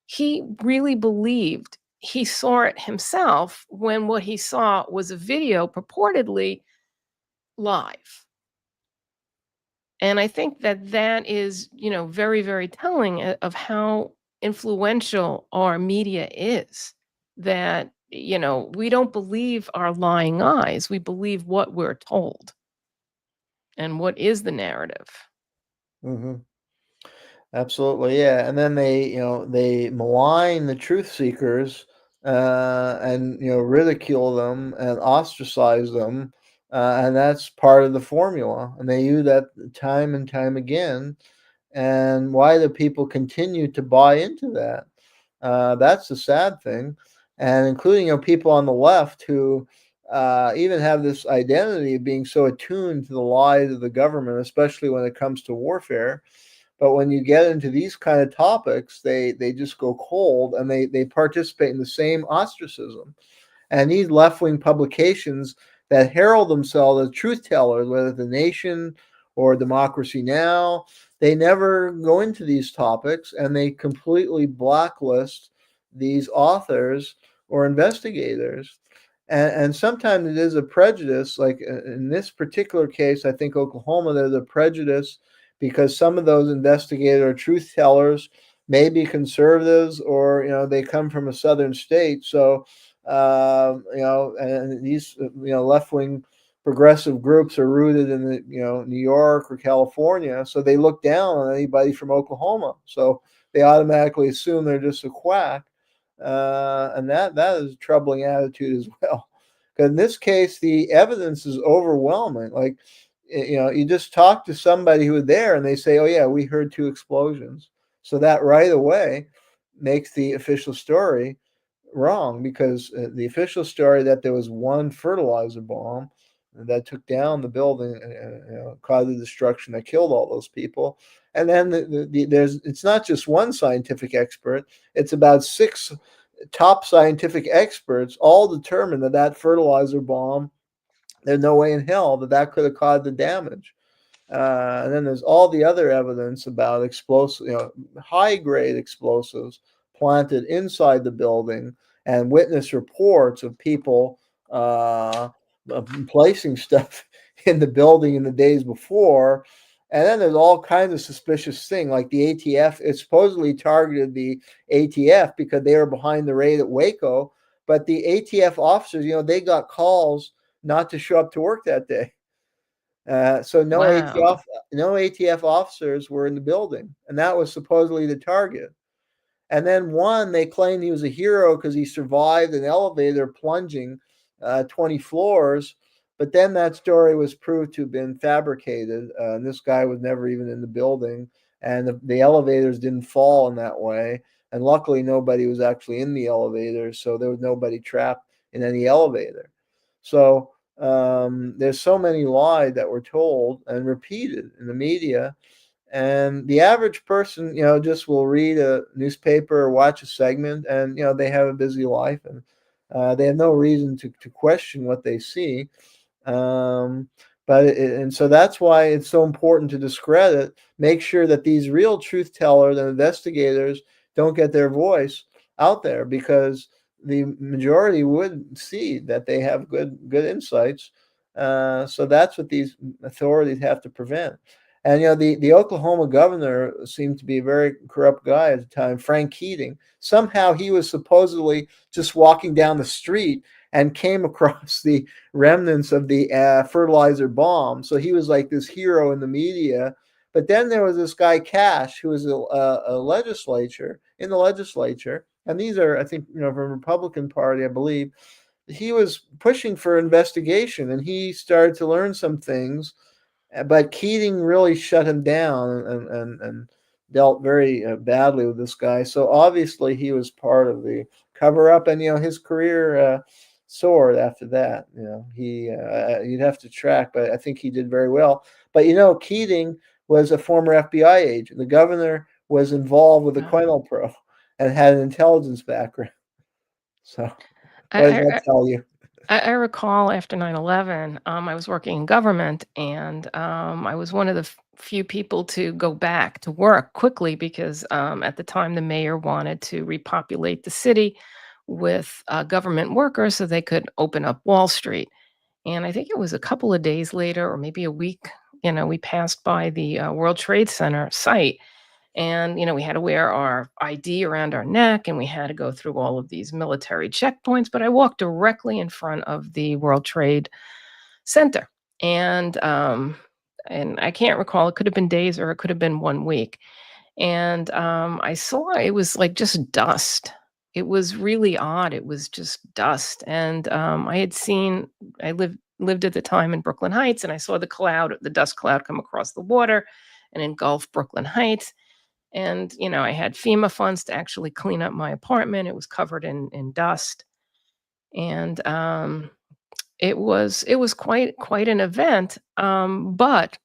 he really believed he saw it himself, when what he saw was a video purportedly live. And I think that is, very, very telling of how influential our media is. That, we don't believe our lying eyes. We believe what we're told. And what is the narrative? Mm-hmm. Absolutely, yeah. And then they malign the truth seekers, and ridicule them and ostracize them, and that's part of the formula. And they use that time and time again. And why do people continue to buy into that? That's the sad thing, and including people on the left who even have this identity of being so attuned to the lies of the government, especially when it comes to warfare. But when you get into these kind of topics, they just go cold, and they participate in the same ostracism. And these left-wing publications that herald themselves as truth tellers, whether The Nation or Democracy Now!, they never go into these topics, and they completely blacklist these authors or investigators. And sometimes it is a prejudice. Like in this particular case, I think Oklahoma, there's a prejudice because some of those investigators are truth tellers, maybe conservatives, or they come from a southern state. So and these left-wing progressive groups are rooted in the New York or California, so they look down on anybody from Oklahoma. So they automatically assume they're just a quack, and that is a troubling attitude as well. Because in this case, the evidence is overwhelming. Like you just talk to somebody who was there, and they say, "Oh yeah, we heard 2 explosions." So that right away makes the official story wrong, because the official story that there was 1 fertilizer bomb that took down the building, caused the destruction that killed all those people. And then it's not just one scientific expert; it's about 6 top scientific experts all determined that fertilizer bomb, there's no way in hell that could have caused the damage. And then there's all the other evidence about explosive, high-grade explosives planted inside the building, and witness reports of people placing stuff in the building in the days before. And then there's all kinds of suspicious things, like the ATF. It supposedly targeted the ATF because they were behind the raid at Waco. But the ATF officers, they got calls not to show up to work that day. So no ATF officers were in the building, and that was supposedly the target. And then one, they claimed he was a hero because he survived an elevator plunging 20 floors. But then that story was proved to have been fabricated. And this guy was never even in the building, and the elevators didn't fall in that way. And luckily, nobody was actually in the elevator, so there was nobody trapped in any elevator. So there's so many lies that were told and repeated in the media. And the average person, just will read a newspaper or watch a segment, and, they have a busy life, and they have no reason to question what they see. And so that's why it's so important to discredit, make sure that these real truth tellers and investigators don't get their voice out there, because the majority would see that they have good insights. So that's what these authorities have to prevent. And the Oklahoma governor seemed to be a very corrupt guy at the time, Frank Keating. Somehow he was supposedly just walking down the street and came across the remnants of the fertilizer bomb. So he was like this hero in the media. But then there was this guy Cash, who was a legislature, and these are, I think, from Republican Party, I believe. He was pushing for investigation, and he started to learn some things. But Keating really shut him down and dealt very badly with this guy. So obviously he was part of the cover-up, and his career soared after that. You'd have to track, but I think he did very well. But Keating was a former FBI agent. The governor was involved with the COINTELPRO and had an intelligence background. So what does that tell you? I recall after 9/11, I was working in government, and I was one of the few people to go back to work quickly because at the time the mayor wanted to repopulate the city with government workers so they could open up Wall Street. And I think it was a couple of days later, or maybe a week, we passed by the World Trade Center site. And, we had to wear our ID around our neck, and we had to go through all of these military checkpoints. But I walked directly in front of the World Trade Center. And I can't recall, it could have been days or it could have been 1 week. And I saw it was like just dust. It was really odd. It was just dust. And I lived at the time in Brooklyn Heights, and I saw the dust cloud come across the water and engulf Brooklyn Heights. And, I had FEMA funds to actually clean up my apartment. It was covered in dust. And it was quite an event. But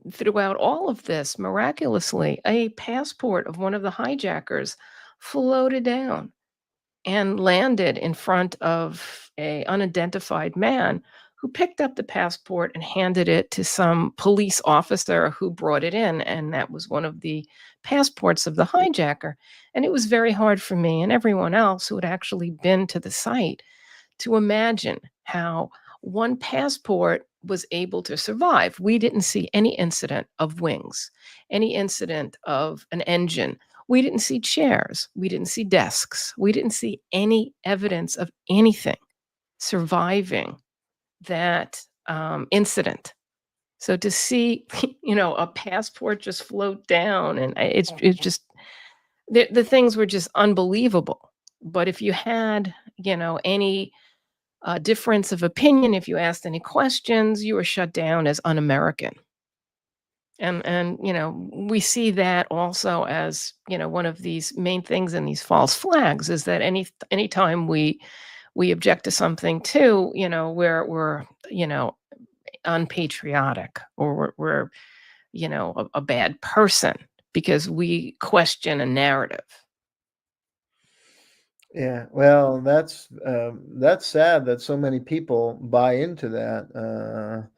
throughout all of this, miraculously, a passport of one of the hijackers floated down and landed in front of a unidentified man who picked up the passport and handed it to some police officer who brought it in. And that was one of the passports of the hijacker. And it was very hard for me and everyone else who had actually been to the site to imagine how one passport was able to survive. We didn't see any incident of wings, any incident of an engine. We didn't see chairs. We didn't see desks. We didn't see any evidence of anything surviving that incident. So to see, a passport just float down, and it's just the things were just unbelievable. But if you had, any difference of opinion, if you asked any questions, you were shut down as un-American. And we see that also as, one of these main things in these false flags is that anytime we object to something too, we're unpatriotic or we're a bad person because we question a narrative. Yeah, well, that's sad that so many people buy into that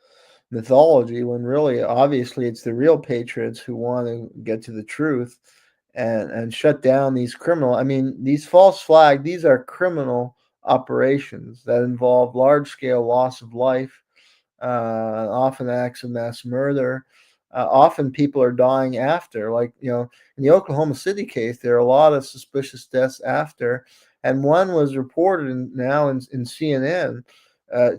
mythology when really, obviously, it's the real patriots who want to get to the truth and shut down these criminal. I mean, these false flag. These are criminal operations that involve large scale loss of life, often acts of mass murder. Often people are dying after, like, in the Oklahoma City case, there are a lot of suspicious deaths after, and one was reported now in CNN.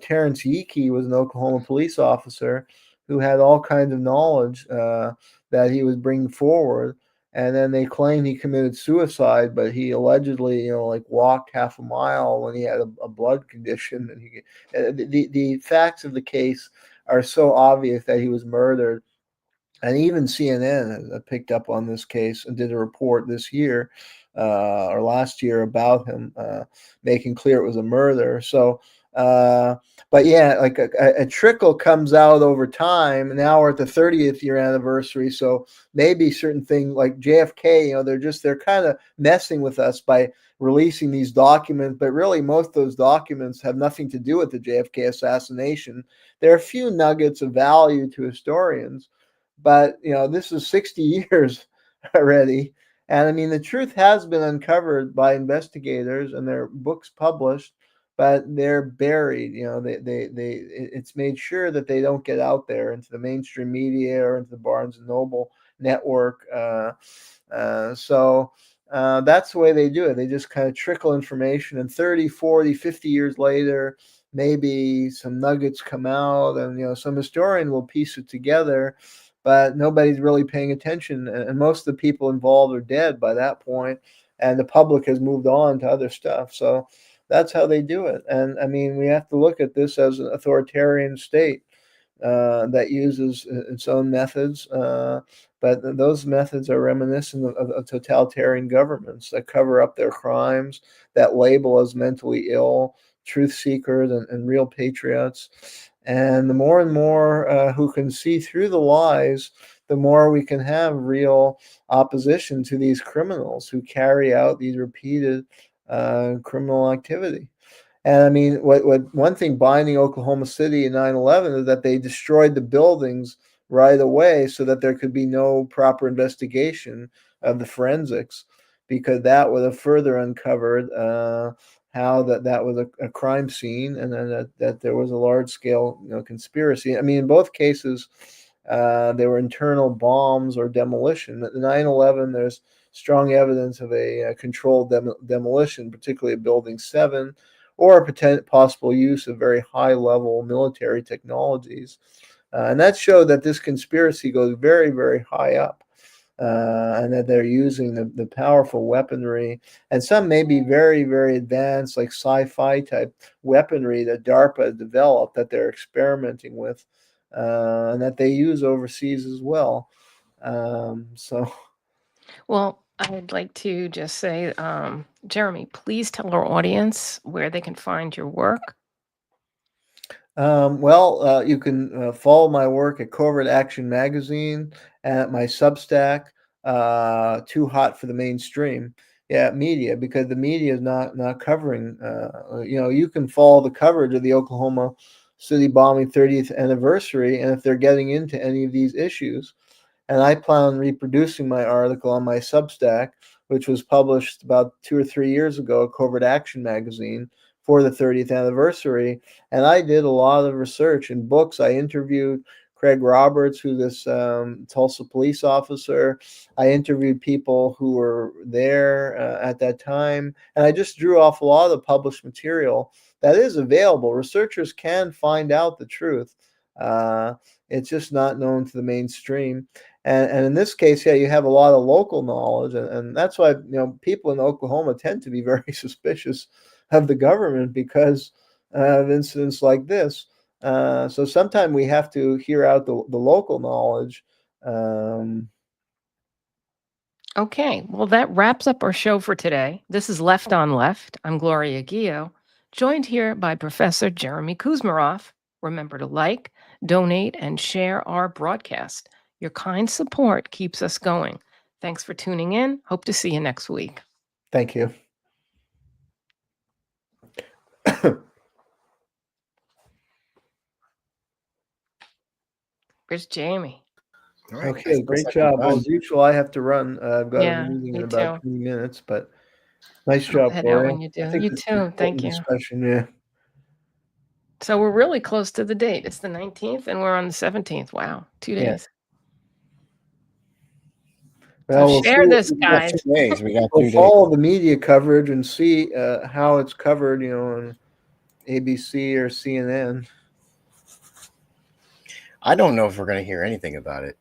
Terrence Yeekey was an Oklahoma police officer who had all kinds of knowledge that he was bringing forward, and then they claim he committed suicide, but he allegedly, like walked half a mile when he had a blood condition, and the facts of the case are so obvious that he was murdered. And even CNN has picked up on this case and did a report this year or last year about him, making clear it was a murder. So, but yeah, like a trickle comes out over time. Now we're at the 30th year anniversary, so maybe certain things like JFK, they're kind of messing with us by releasing these documents, but really most of those documents have nothing to do with the JFK assassination. There are a few nuggets of value to historians, but this is 60 years already, and I mean the truth has been uncovered by investigators and their books published, but they're buried. It's made sure that they don't get out there into the mainstream media or into the Barnes and Noble network. So that's the way they do it. They just kind of trickle information, and 30, 40, 50 years later, maybe some nuggets come out, and some historian will piece it together, but nobody's really paying attention, and most of the people involved are dead by that point, and the public has moved on to other stuff. So that's how they do it. And I mean, we have to look at this as an authoritarian state that uses its own methods, but those methods are reminiscent of totalitarian governments that cover up their crimes, that label as mentally ill truth seekers and real patriots. And the more and more who can see through the lies, the more we can have real opposition to these criminals who carry out these repeated criminal activity. And I mean, what one thing binding Oklahoma City in 9/11 is that they destroyed the buildings right away so that there could be no proper investigation of the forensics, because that would have further uncovered how that was a crime scene, and then that there was a large scale conspiracy. I mean, in both cases, there were internal bombs or demolition. At the 9/11, there's strong evidence of a controlled demolition, particularly of Building 7, or a possible use of very high-level military technologies. And that showed that this conspiracy goes very, very high up, and that they're using the powerful weaponry, and some may be very, very advanced, like sci-fi type weaponry that DARPA developed that they're experimenting with, and that they use overseas as well. Well, I'd like to just say, Jayme, please tell our audience where they can find your work. You can follow my work at Covert Action Magazine and at my Substack, Too Hot for the Mainstream. Yeah, media, because the media is not covering. You can follow the coverage of the Oklahoma City bombing 30th anniversary, and if they're getting into any of these issues. And I plan on reproducing my article on my Substack, which was published about 2 or 3 years ago at Covert Action Magazine for the 30th anniversary. And I did a lot of research in books. I interviewed Craig Roberts, who's this Tulsa police officer. I interviewed people who were there at that time. And I just drew off a lot of the published material that is available. Researchers can find out the truth. It's just not known to the mainstream. And in this case, yeah, you have a lot of local knowledge, and that's why people in Oklahoma tend to be very suspicious of the government because of incidents like this. So sometimes we have to hear out the local knowledge. Okay, well, that wraps up our show for today. This is Left on Left. I'm Gloria Guillo, joined here by Professor Jayme Kuzmarov. Remember to like, donate, and share our broadcast. Your kind support keeps us going. Thanks for tuning in. Hope to see you next week. Thank you. Where's Jayme? All right. Okay, great job. Well, as usual, I have to run. I've got a meeting in about 20 minutes, but nice job, Head out Gloria. when you do. I think You this is an too. Thank important you. discussion, yeah. So we're really close to the date. It's the 19th, and we're on the 17th. Wow, 2 Yeah. days. Well, So we'll share see. this, We got guys. 2 days. We got 2 We'll days. follow the media coverage and see how it's covered, on ABC or CNN. I don't know if we're going to hear anything about it.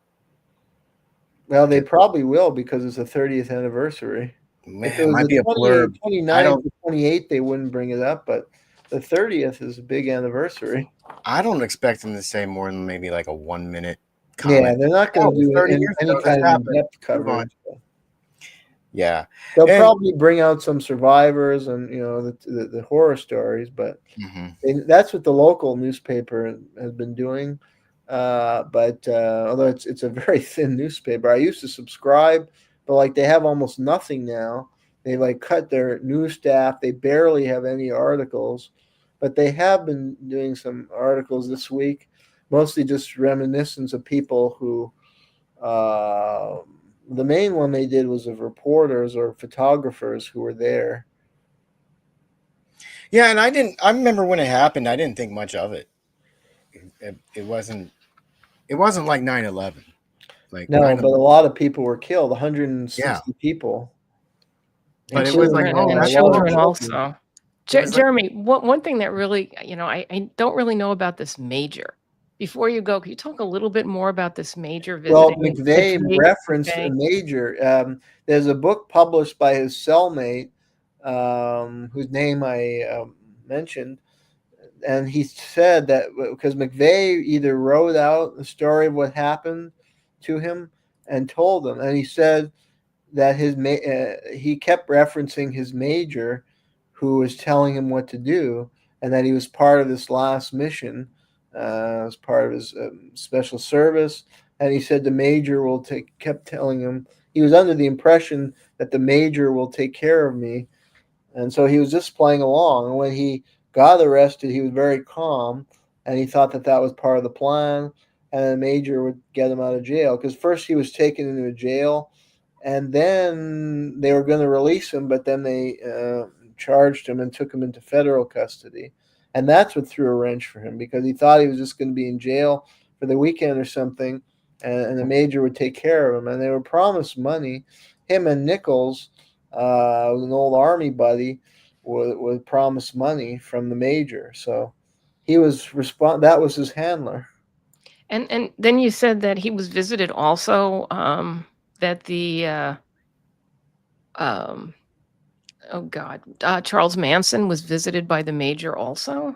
Well, they probably will because it's the 30th anniversary. Man, If it was might be the a blur. 29th or 28th, they wouldn't bring it up, but the 30th is a big anniversary. I don't expect them to say more than maybe like a 1 minute comment. Yeah, they're not going to do 30 any years ago, kind this of in-depth coverage. Yeah. They'll probably bring out some survivors and the horror stories, but that's what the local newspaper has been doing. But although it's a very thin newspaper, I used to subscribe, but like they have almost nothing now. They like cut their news staff. They barely have any articles, but they have been doing some articles this week, mostly just reminiscence of people who. The main one they did was of reporters or photographers who were there. Yeah, and I remember when it happened, I didn't think much of it. It wasn't like 9/11. Like no, but a lot of people were killed, 160 people. But it was like children also. Jeremy, one thing that really, I don't really know about this major. Before you go, can you talk a little bit more about this major visiting? Well, McVeigh referenced a major. There's a book published by his cellmate, whose name I mentioned, and he said that because McVeigh either wrote out the story of what happened to him and told him, and he said that he kept referencing his major, who was telling him what to do, and that he was part of this last mission. As part of his special service, and he said the major kept telling him he was under the impression that the major will take care of me, and so he was just playing along. And when he got arrested, he was very calm, and he thought that was part of the plan, and the major would get him out of jail. Because first he was taken into a jail, and then they were going to release him, but then they charged him and took him into federal custody. And that's what threw a wrench for him, because he thought he was just going to be in jail for the weekend or something, and the major would take care of him. And they were promised money. Him and Nichols, an old army buddy, would promise money from the major. So he was that was his handler. And then you said that he was visited also, that the Charles Manson was visited by the major also?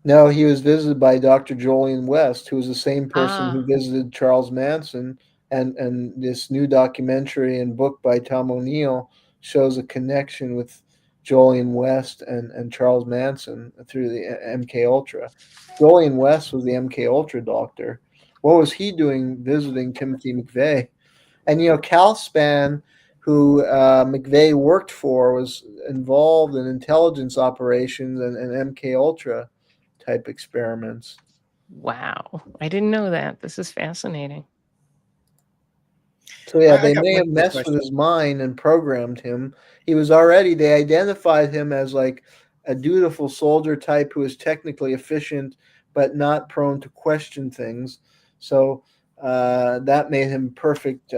No, he was visited by Dr. Jolyon West, who was the same person who visited Charles Manson. And this new documentary and book by Tom O'Neill shows a connection with Jolyon West and Charles Manson through the MK Ultra. Jolyon West was the MK Ultra doctor. What was he doing visiting Timothy McVeigh? And Calspan, who McVeigh worked for, was involved in intelligence operations and MK Ultra type experiments. Wow, I didn't know that. This is fascinating. So yeah, they may have messed with his mind and programmed him. They identified him as like a dutiful soldier type who is technically efficient but not prone to question things. So that made him perfect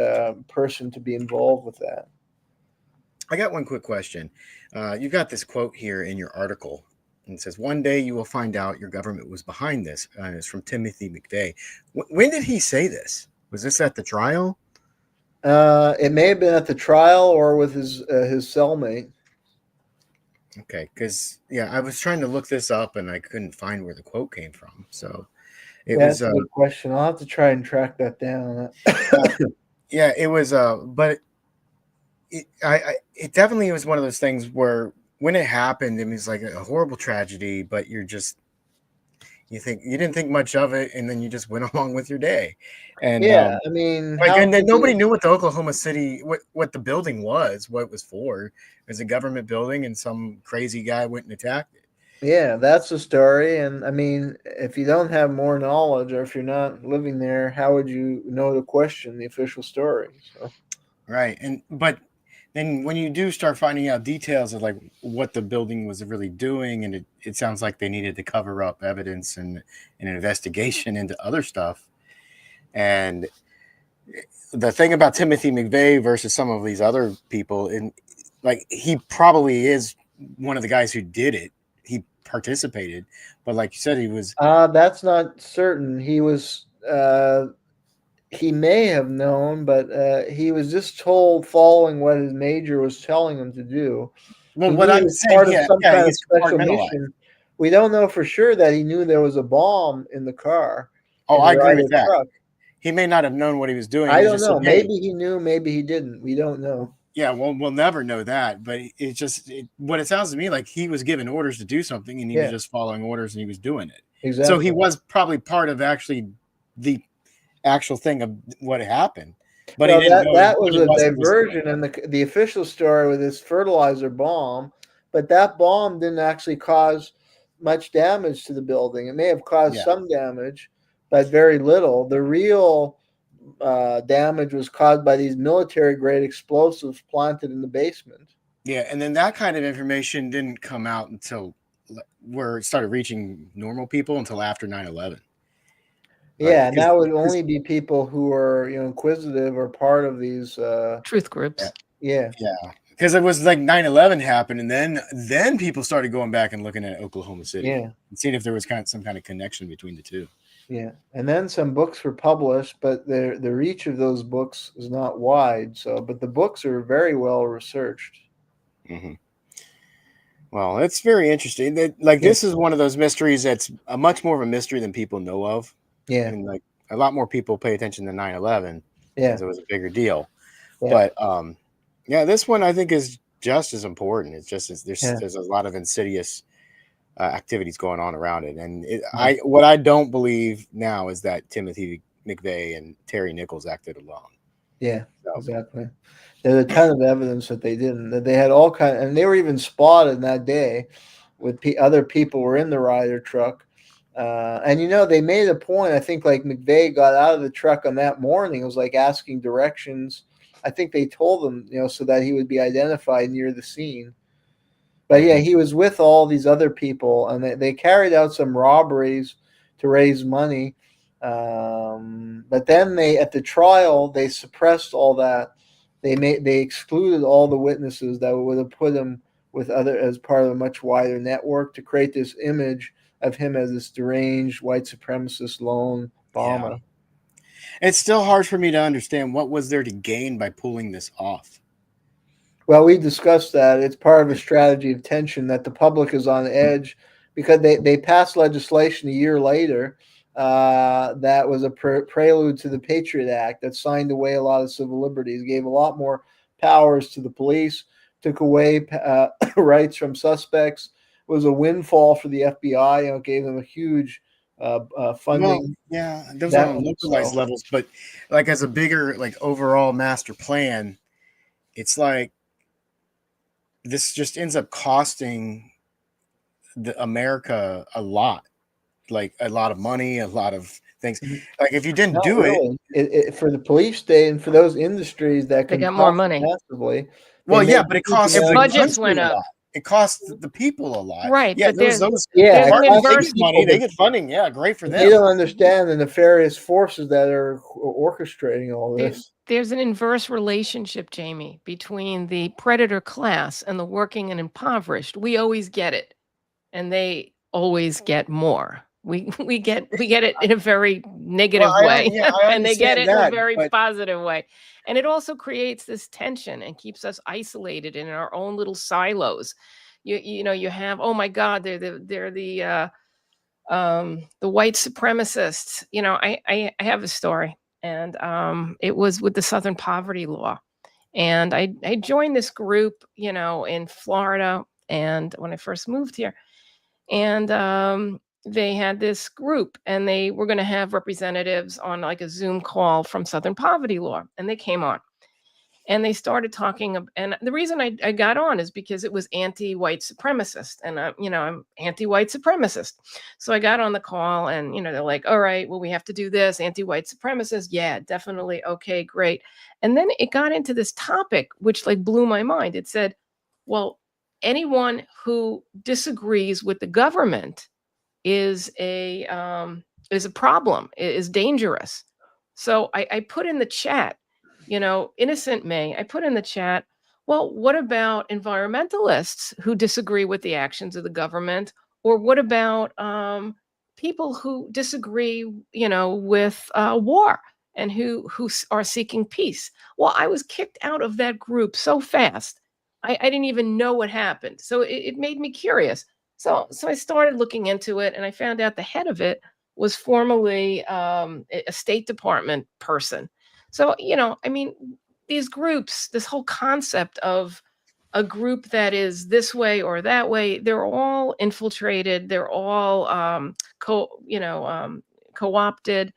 person to be involved with that. I got one quick question. You've got this quote here in your article. And it says, "One day you will find out your government was behind this." And it's from Timothy McVeigh. When did he say this? Was this at the trial? It may have been at the trial or with his cellmate. Okay, because I was trying to look this up and I couldn't find where the quote came from. So that's a good question. I'll have to try and track that down. Yeah, it was. But it definitely was one of those things where when it happened, it was like a horrible tragedy. But you didn't think much of it, and then you just went along with your day. And Yeah, I mean, like, how and then could nobody you? knew what the Oklahoma City, what the building was, what it was for. It was a government building, and some crazy guy went and attacked it. Yeah, that's the story. And I mean, if you don't have more knowledge, or if you're not living there, how would you know to question the official story? So Right. But then when you do start finding out details of like what the building was really doing, and it sounds like they needed to cover up evidence and an investigation into other stuff. And the thing about Timothy McVeigh versus some of these other people, and like, he probably is one of the guys who did it. He participated, but like you said, he was. that's not certain. He was. He may have known, but he was just told following what his major was telling him to do. Well, He what knew he I'm was saying, part of yeah, some yeah, kind of he's special compartmentalized. mission. We don't know for sure that he knew there was a bomb in the car, Oh, in I the agree with Ryder that. truck. He may not have known what he was doing. I He don't just said, know. "Hey." Maybe he knew, maybe he didn't. We don't know. Yeah, well, we'll never know that, but it's just what it sounds to me like, he was given orders to do something, and he was Yeah, just following orders, and he was doing it. So he exactly. was probably part of actually the actual thing of what happened, but he Well, didn't know that what was it a was he was doing. diversion, and the official story with this fertilizer bomb, but that bomb didn't actually cause much damage to the building. It may have caused Yeah, some damage, but very little. The real damage was caused by these military grade explosives planted in the basement. yeah, and then that kind of information didn't come out until where it started reaching normal people until after 9/11. Like, Yeah, and that would only be people who are inquisitive or part of these. Truth yeah, groups. Yeah, yeah, because it was like 9/11 happened, and then people started going back and looking at Oklahoma City yeah. and seeing if there was some kind of connection between the two. Yeah, and then some books were published, but the reach of those books is not wide. So, but the books are very well researched. Mm-hmm. Well, it's very interesting. Like, Yeah, this is one of those mysteries that's a much more of a mystery than people know of, yeah, and like a lot more people pay attention to 9/11 yeah, because it was a bigger deal. yeah, But yeah, this one I think is just as important. It's just yeah, there's a lot of insidious activities going on around it, and yeah, what I don't believe now is that Timothy McVeigh and Terry Nichols acted alone. yeah. So, Exactly. There's a ton of evidence that they didn't. That they had all kind, and they were even spotted that day with other people were in the Ryder truck. And they made a point. I think like McVeigh got out of the truck on that morning. It was like asking directions. I think they told him, so that he would be identified near the scene. But yeah, mhm. he was with all these other people, and they carried out some robberies to raise money. But then at the trial they suppressed all that. They excluded all the witnesses that would have put him with other as part of a much wider network to create this image of him as this deranged white supremacist lone Yeah, bomber. it's still hard for me to understand what was there to gain by pulling this off. Well, we discussed that. It's part of a strategy of tension that the public is on edge because they passed legislation a year later that was a prelude to the Patriot Act that signed away a lot of civil liberties, gave a lot more powers to the police, took away rights from suspects, was a windfall for the FBI. It gave them a huge Well, funding. yeah, those are That on localized so levels, but like as a bigger, like, overall master plan, it's like this just ends up costing the America a lot, like a lot of money, a lot of things. Like, if you didn't not do it, really. For the police state and for those industries that They can got more profit money. massively, they well, make yeah, but it huge costs Their the amounts. budgets country went a up. lot. It costs the people a lot. Right, Yeah, but those Yeah, there's it an departments, they costs inverse get money, people, they get funding. Yeah, great for but they them. don't understand the nefarious forces that are orchestrating all there, this. there's an inverse relationship, Jayme, between the predator class and the working and impoverished. We always get it, and they always get more. We get it in a very Well, negative way, yeah, I and they get understand it in a that, very but positive way. And it also creates this tension and keeps us isolated in our own little silos. You have, oh my God, they're the white supremacists. I have a story, and it was with the Southern Poverty Law, and I joined this group, in Florida, and when I first moved here, and they had this group, and they were going to have representatives on like a Zoom call from Southern Poverty Law, and they came on. And they started talking, and the reason I got on is because it was anti-white supremacist, and I'm anti-white supremacist. So I got on the call, and they're like, "All right, well, we have to do this, anti-white supremacist, yeah, definitely, okay, great." And then it got into this topic, which like blew my mind. It said, "Well, anyone who disagrees with the government is a problem, is dangerous." So I put in the chat, innocent May, I put in the chat, well, what about environmentalists who disagree with the actions of the government? Or what about people who disagree, with war and who are seeking peace? Well, I was kicked out of that group so fast. I didn't even know what happened. So it made me curious. So I started looking into it, and I found out the head of it was formerly a State Department person. So, these groups, this whole concept of a group that is this way or that way, they're all infiltrated. They're all co-opted.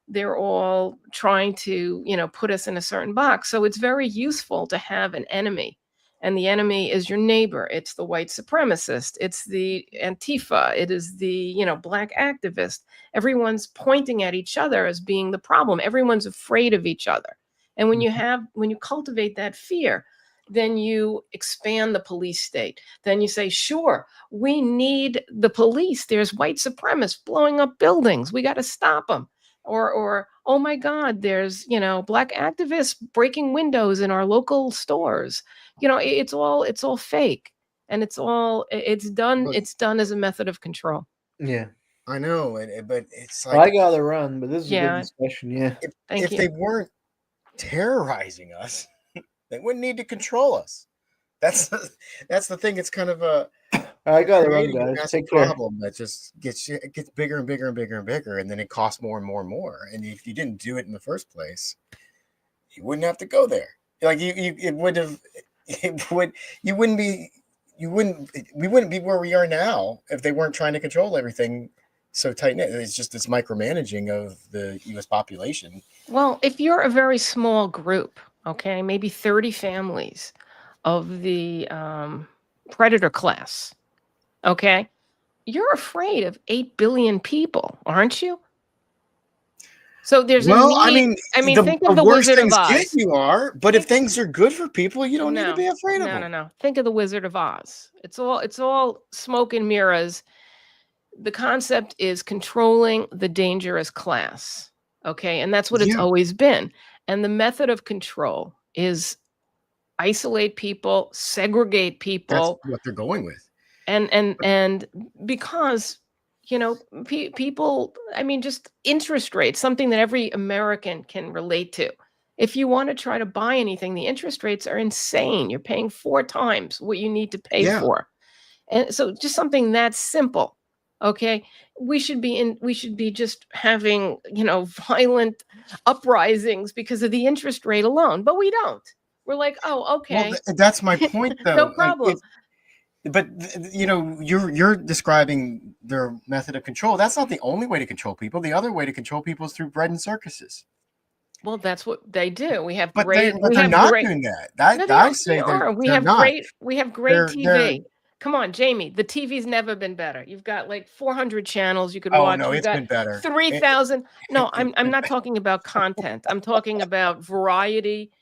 They're all trying to, put us in a certain box. So it's very useful to have an enemy. And the enemy is your neighbor. It's the white supremacist. It's the Antifa. It is the, black activist. Everyone's pointing at each other as being the problem. Everyone's afraid of each other. And when you cultivate that fear, then you expand the police state. Then you say, sure, we need the police. There's white supremacists blowing up buildings. We got to stop them. Or, oh my God, there's, black activists breaking windows in our local stores. It's all fake, and it's done as a method of control. Yeah. I know, but it's Well, I gotta run, but this is a good discussion. Yeah. If they weren't terrorizing us, they wouldn't need to control us. That's the thing. It's kind of a I gotta run, guys. Take care. Problem that just gets bigger and bigger and bigger and bigger, and then it costs more and more and more. And if you didn't do it in the first place, you wouldn't have to go there. Like we wouldn't be where we are now if they weren't trying to control everything so tight knit. It's just this micromanaging of the U.S. population. Well, if you're a very small group, okay, maybe 30 families of the predator class, okay, you're afraid of 8 billion people, aren't you? So there's think of the Wizard of Oz. You are, but if things are good for people, you don't need to be afraid of them. No. Think of the Wizard of Oz. It's all smoke and mirrors. The concept is controlling the dangerous class. Okay. And that's what it's always been. And the method of control is isolate people, segregate people. That's what they're going with. And because, people, just interest rates, something that every American can relate to. If you want to try to buy anything, the interest rates are insane. You're paying 4 times what you need to pay for. And so just something that simple. Okay, we should be just having, violent uprisings because of the interest rate alone, but we don't. We're like, oh, okay. Well, that's my point, though. No problem. But you're describing their method of control. That's not the only way to control people. The other way to control people is through bread and circuses. Well, that's what they do. We have they're not doing that. We have great TV. Come on, Jayme, the TV's never been better. You've got like 400 channels you could watch. Oh, no, it's been better. 3,000. No, I'm not talking about content. I'm talking about variety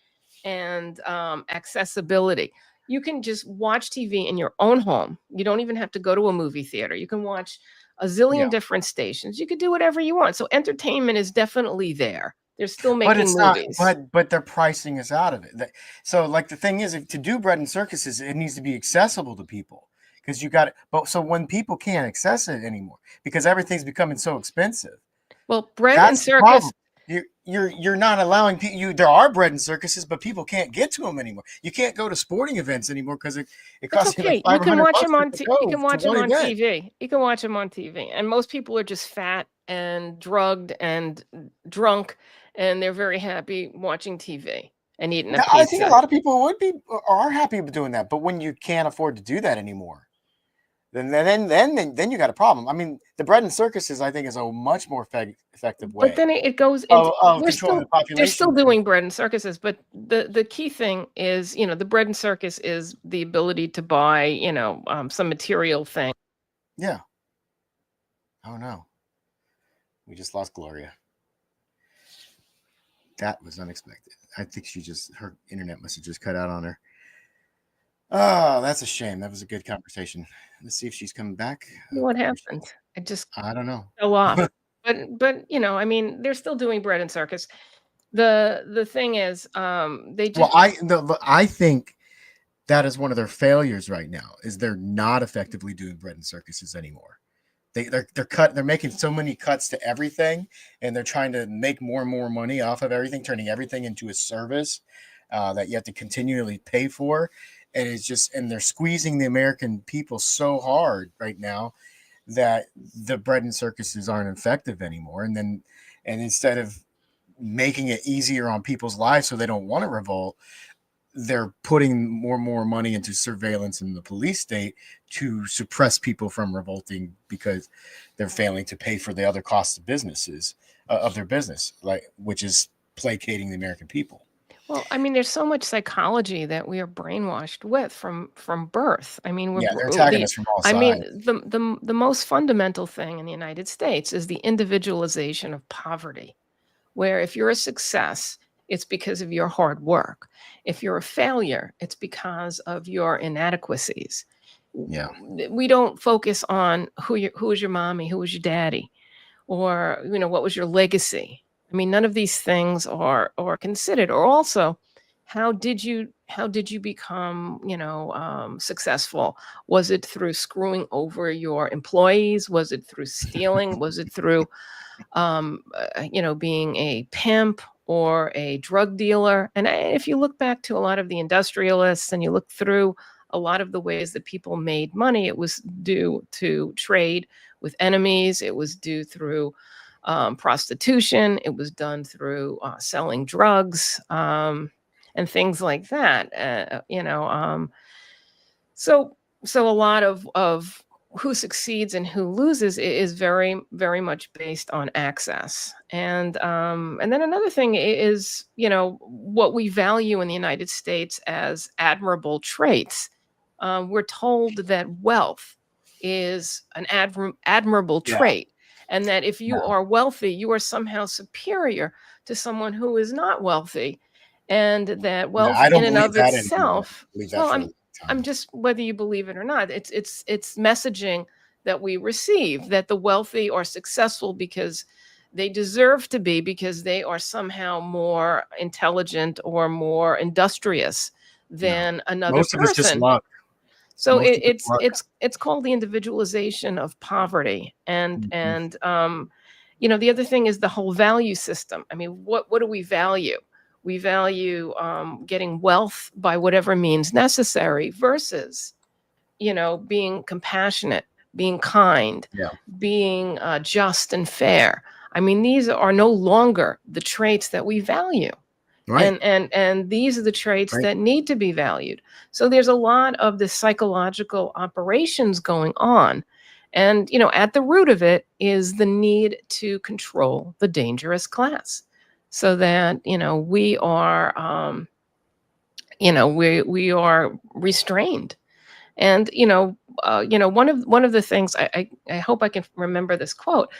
and accessibility. You can just watch TV in your own home. You don't even have to go to a movie theater. You can watch a zillion different stations. You could do whatever you want. So entertainment is definitely there. They're still making movies. But their pricing is out of it. So like the thing is, to do bread and circuses, it needs to be accessible to people. Because you got it, but so when people can't access it anymore because everything's becoming so expensive. Well, bread and circus. You're not allowing people. There are bread and circuses, but people can't get to them anymore. You can't go to sporting events anymore because it costs you like $500. You can watch them on TV. You can watch them on TV. You can watch them on TV, and most people are just fat and drugged and drunk, and they're very happy watching TV and eating a pizza. I think a lot of people are happy with doing that, but when you can't afford to do that anymore. then you got a problem. I mean, the bread and circuses, I think, is a much more effective way But then it goes into of controlling the population. they're still doing bread and circuses, but the key thing is, the bread and circus is the ability to buy, some material thing. Yeah. Oh no. We just lost Gloria. That was unexpected. I think her internet must have just cut out on her. Oh, that's a shame. That was a good conversation. Let's see if she's coming back. What happened? I don't know. Fell off. but I mean, they're still doing bread and circus. The thing is, they just. Well, I think that is one of their failures right now. Is they're not effectively doing bread and circuses anymore. They're making so many cuts to everything, and they're trying to make more and more money off of everything, turning everything into a service that you have to continually pay for. And and they're squeezing the American people so hard right now that the bread and circuses aren't effective anymore. And instead of making it easier on people's lives so they don't want to revolt, they're putting more and more money into surveillance in the police state to suppress people from revolting because they're failing to pay for the other costs of their business, which is placating the American people. Well, I mean, there's so much psychology that we are brainwashed with from birth. I mean, they're attacking us from all sides. I mean, the most fundamental thing in the United States is the individualization of poverty, where if you're a success, it's because of your hard work. If you're a failure, it's because of your inadequacies. Yeah. We don't focus on who was your mommy, who was your daddy, or, what was your legacy. I mean, none of these things are considered. Or also, how did you become, successful? Was it through screwing over your employees? Was it through stealing? Was it through, being a pimp or a drug dealer? And if you look back to a lot of the industrialists and you look through a lot of the ways that people made money, it was due to trade with enemies. It was due through prostitution. It was done through selling drugs and things like that. So a lot of who succeeds and who loses is very, very much based on access. And then another thing is, what we value in the United States as admirable traits. We're told that wealth is an admirable trait. And that if you are wealthy, you are somehow superior to someone who is not wealthy. And that wealth in and of itself, I'm just, whether you believe it or not, it's messaging that we receive, that the wealthy are successful because they deserve to be, because they are somehow more intelligent or more industrious than another Most person. Of it's just luck. So it's called the individualization of poverty. And the other thing is the whole value system. I mean, what do we value? We value getting wealth by whatever means necessary versus, being compassionate, being kind, being just and fair. I mean, these are no longer the traits that we value. Right. And these are the traits that need to be valued. So there's a lot of the psychological operations going on. And, at the root of it is the need to control the dangerous class so that, we are, we are restrained. And, one of the things I hope I can remember this quote,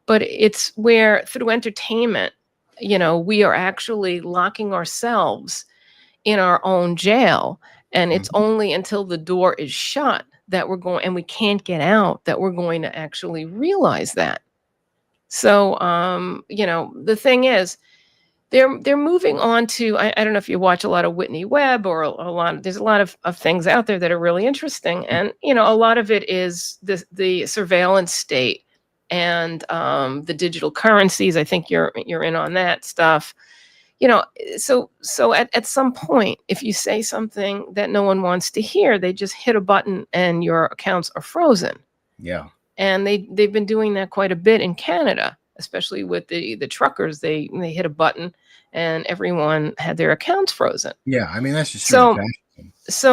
but it's where through entertainment, we are actually locking ourselves in our own jail. And it's only until the door is shut that we're going, and we can't get out, that we're going to actually realize that. So, the thing is, they're moving on to, I don't know if you watch a lot of Whitney Webb or there's a lot of things out there that are really interesting. And, a lot of it is the surveillance state and the digital currencies. I think you're in on that stuff. So at some point, if you say something that no one wants to hear, they just hit a button and your accounts are frozen. Yeah. And they've been doing that quite a bit in Canada, especially with the truckers. They hit a button and everyone had their accounts frozen. Yeah, I mean, that's just so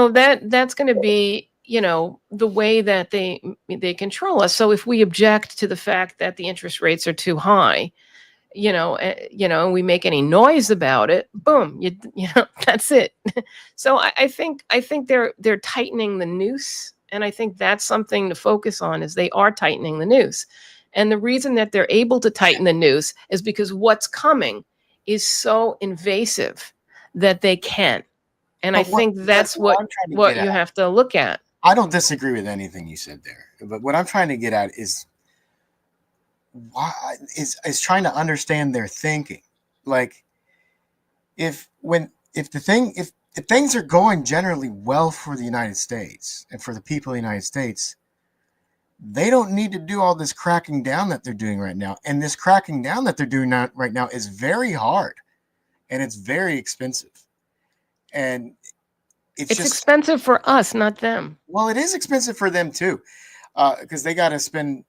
that's going to be, the way that they control us. So if we object to the fact that the interest rates are too high, and we make any noise about it, boom, that's it. So I think they're tightening the noose, and I think that's something to focus on, is they are tightening the noose. And the reason that they're able to tighten the noose is because what's coming is so invasive that they can. And I think that's what you have to look at. I don't disagree with anything you said there, but what I'm trying to get at is is trying to understand their thinking. Like, if things are going generally well for the United States and for the people of the United States, they don't need to do all this cracking down that they're doing right now. And this cracking down that they're doing right now is very hard, and it's very expensive. And it's just expensive for us, not them. Well, it is expensive for them too, because they got to spend.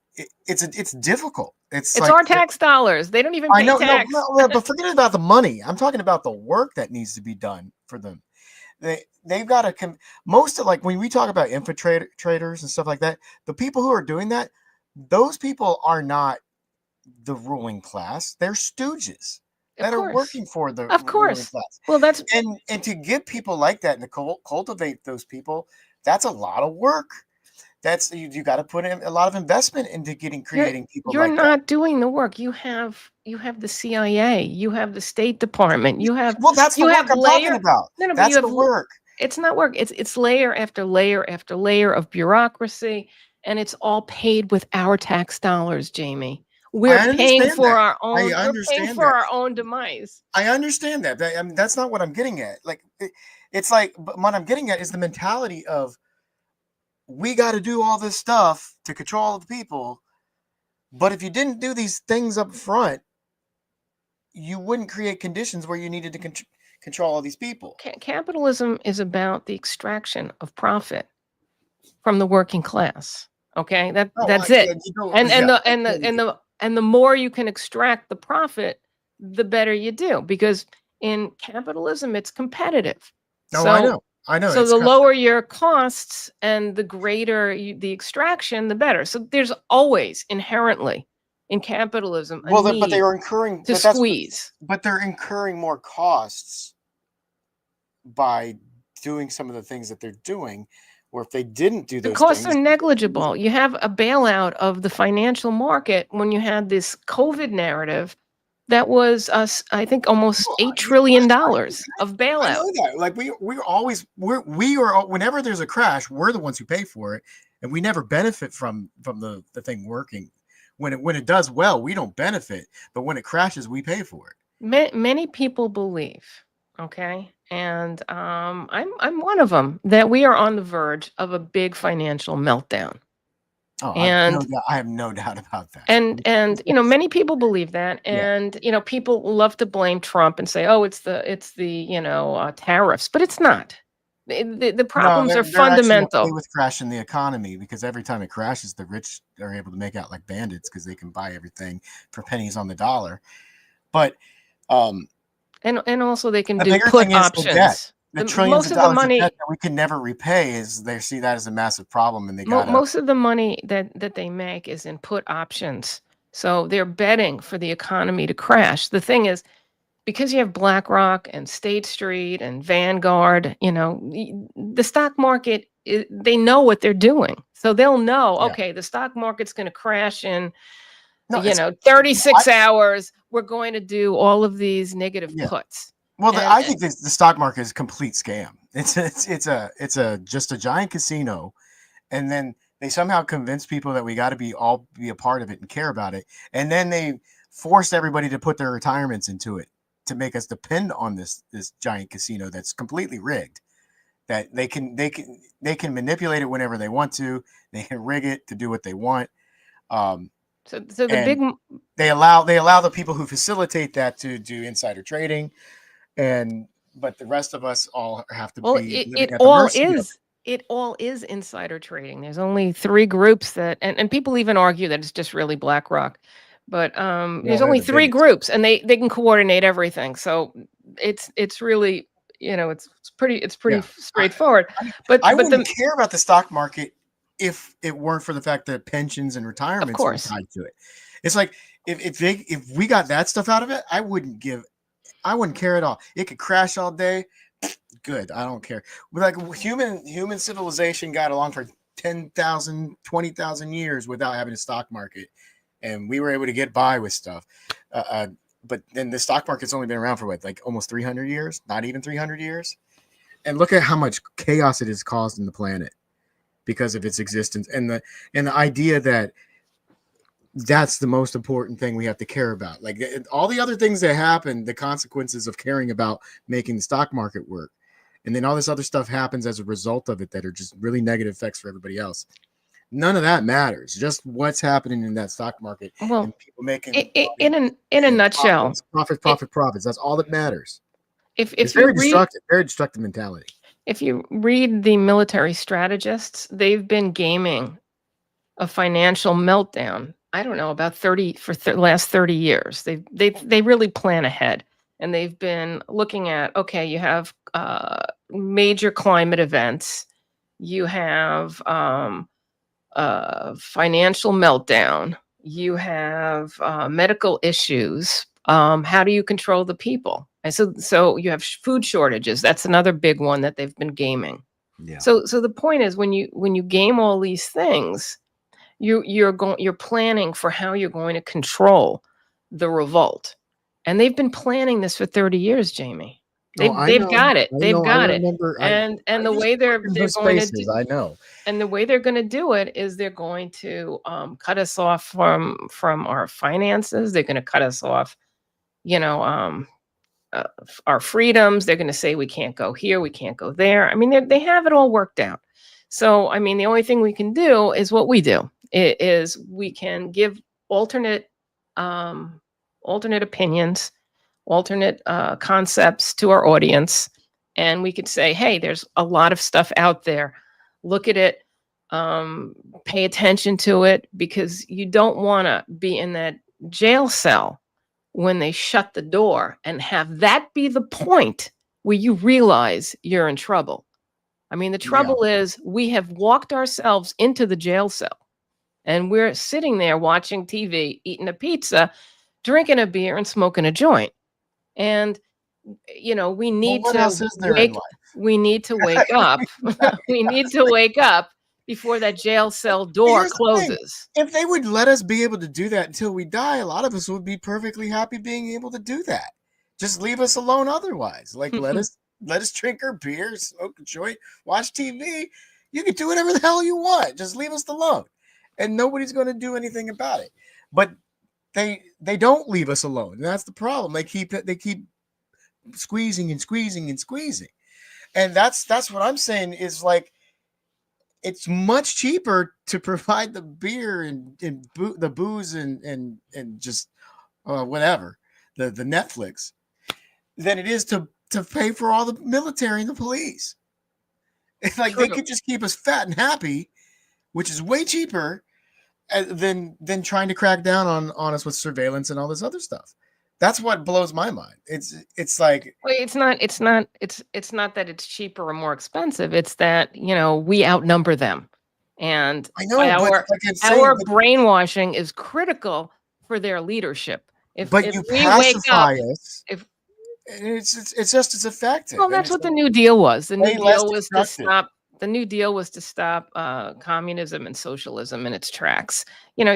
It's difficult. It's like, our tax dollars. They don't even pay tax. No, but forget about the money. I'm talking about the work that needs to be done for them. They've got to most of, like, when we talk about infiltrators and stuff like that, the people who are doing that, those people are not the ruling class. They're stooges that are working for the ruling class. Well, that's and to get people like that and to cultivate those people, that's a lot of work. That's you got to put in a lot of investment into creating people. You're like not that. doing the work. You have the CIA. You have the State Department. You have that's the work I'm talking about. No, that's the work. It's not work. It's layer after layer after layer of bureaucracy, and it's all paid with our tax dollars, Jayme. We're paying for our own. We're paying for our own demise. I understand that. I mean, that's not what I'm getting at. Like, it's like, but what I'm getting at is the mentality of, we got to do all this stuff to control all the people, but if you didn't do these things up front, you wouldn't create conditions where you needed to control all these people. Capitalism is about the extraction of profit from the working class. Okay, that's it. And the more you can extract the profit, the better you do, because in capitalism it's competitive. I know. So the lower your costs and the greater the extraction, the better. So there's always inherently in capitalism a need but they are incurring to squeeze. But they're incurring more costs by doing some of the things that they're doing. Or if they didn't do those, the costs are negligible. You have a bailout of the financial market when you had this COVID narrative. That was I think almost $8 trillion of bailout. I know that. Like, we are whenever there's a crash, we're the ones who pay for it, and we never benefit from the thing working. When it does well, we don't benefit, but when it crashes, we pay for it. Many people believe, okay, and I'm one of them, that we are on the verge of a big financial meltdown. Oh, and I have no doubt about that. And many people believe that, and people love to blame Trump and say, "Oh, it's the tariffs," but it's not. The problems are fundamental. Okay with crashing the economy, because every time it crashes, the rich are able to make out like bandits because they can buy everything for pennies on the dollar. But and also they can do put options. The trillions of dollars of debt that we can never repay, is they see that as a massive problem, and they got most of the money that they make is in put options. So they're betting for the economy to crash. The thing is, because you have BlackRock and State Street and Vanguard, the stock market, they know what they're doing. So they'll know, okay, the stock market's going to crash in 36 hours. We're going to do all of these negative puts. Well, I think the stock market is a complete scam. It's just a giant casino, and then they somehow convince people that we got to be a part of it and care about it, and then they forced everybody to put their retirements into it to make us depend on this giant casino that's completely rigged. That they can manipulate it whenever they want to. They can rig it to do what they want. They allow the people who facilitate that to do insider trading. But the rest of us all have to be. It all is insider trading. There's only 3 groups that, and people even argue that it's just really BlackRock, but there's only 3 groups, and they can coordinate everything. So it's really it's pretty Yeah. straightforward. I But wouldn't care about the stock market if it weren't for the fact that pensions and retirements were course. tied to it. It's like if we got that stuff out of it, I wouldn't care at all. It could crash all day. Good. I don't care. Like human civilization got along for 10,000, 20,000 years without having a stock market. And we were able to get by with stuff. But then the stock market's only been around for what, like almost 300 years, not even 300 years. And look at how much chaos it has caused in the planet because of its existence. And the idea that that's the most important thing we have to care about. Like all the other things that happen, the consequences of caring about making the stock market work. And then all this other stuff happens as a result of it that are just really negative effects for everybody else. None of that matters. Just what's happening in that stock market Well, and people making in a nutshell, profits. That's all that matters. If It's you very destructive mentality. If you read the military strategists, they've been gaming a financial meltdown. I don't know, about 30 for the last 30 years. They really plan ahead, and they've been looking at, okay, you have major climate events, you have financial meltdown, you have medical issues. How do you control the people? And so you have food shortages. That's another big one that they've been gaming. Yeah. So the point is, when you game all these things, you're planning for how you're going to control the revolt. And they've been planning this for 30 years, Jayme. They've got it. They've got it. And the way they're going to do, I know. And the way they're going to do it is they're going to cut us off from our finances. They're going to cut us off, our freedoms. They're going to say we can't go here, we can't go there. I mean, they have it all worked out. So, I mean, the only thing we can do is what we do. It is we can give alternate opinions, alternate concepts to our audience, and we could say, hey, there's a lot of stuff out there. Look at it, pay attention to it, because you don't want to be in that jail cell when they shut the door and have that be the point where you realize you're in trouble. I mean, the trouble is we have walked ourselves into the jail cell, and we're sitting there watching TV, eating a pizza, drinking a beer, and smoking a joint. And, we need we need to wake up. We need to wake up before that jail cell door closes. If they would let us be able to do that until we die, a lot of us would be perfectly happy being able to do that. Just leave us alone otherwise. Like let us drink our beer, smoke a joint, watch TV. You can do whatever the hell you want. Just leave us alone. And nobody's going to do anything about it. But they don't leave us alone. And that's the problem. They keep squeezing and squeezing and squeezing. And that's what I'm saying is, like, it's much cheaper to provide the beer and the booze and just whatever, the Netflix, than it is to pay for all the military and the police. It's like they could just keep us fat and happy, which is way cheaper than trying to crack down on us with surveillance and all this other stuff. That's what blows my mind. It's like, well, it's not that it's cheaper or more expensive. It's that, we outnumber them. And I know, our brainwashing is critical for their leadership. If you we pacify wake up, us, it's just as effective. Well, that's what the New Deal was. The New Deal was to stop. The New Deal was to stop communism and socialism in its tracks.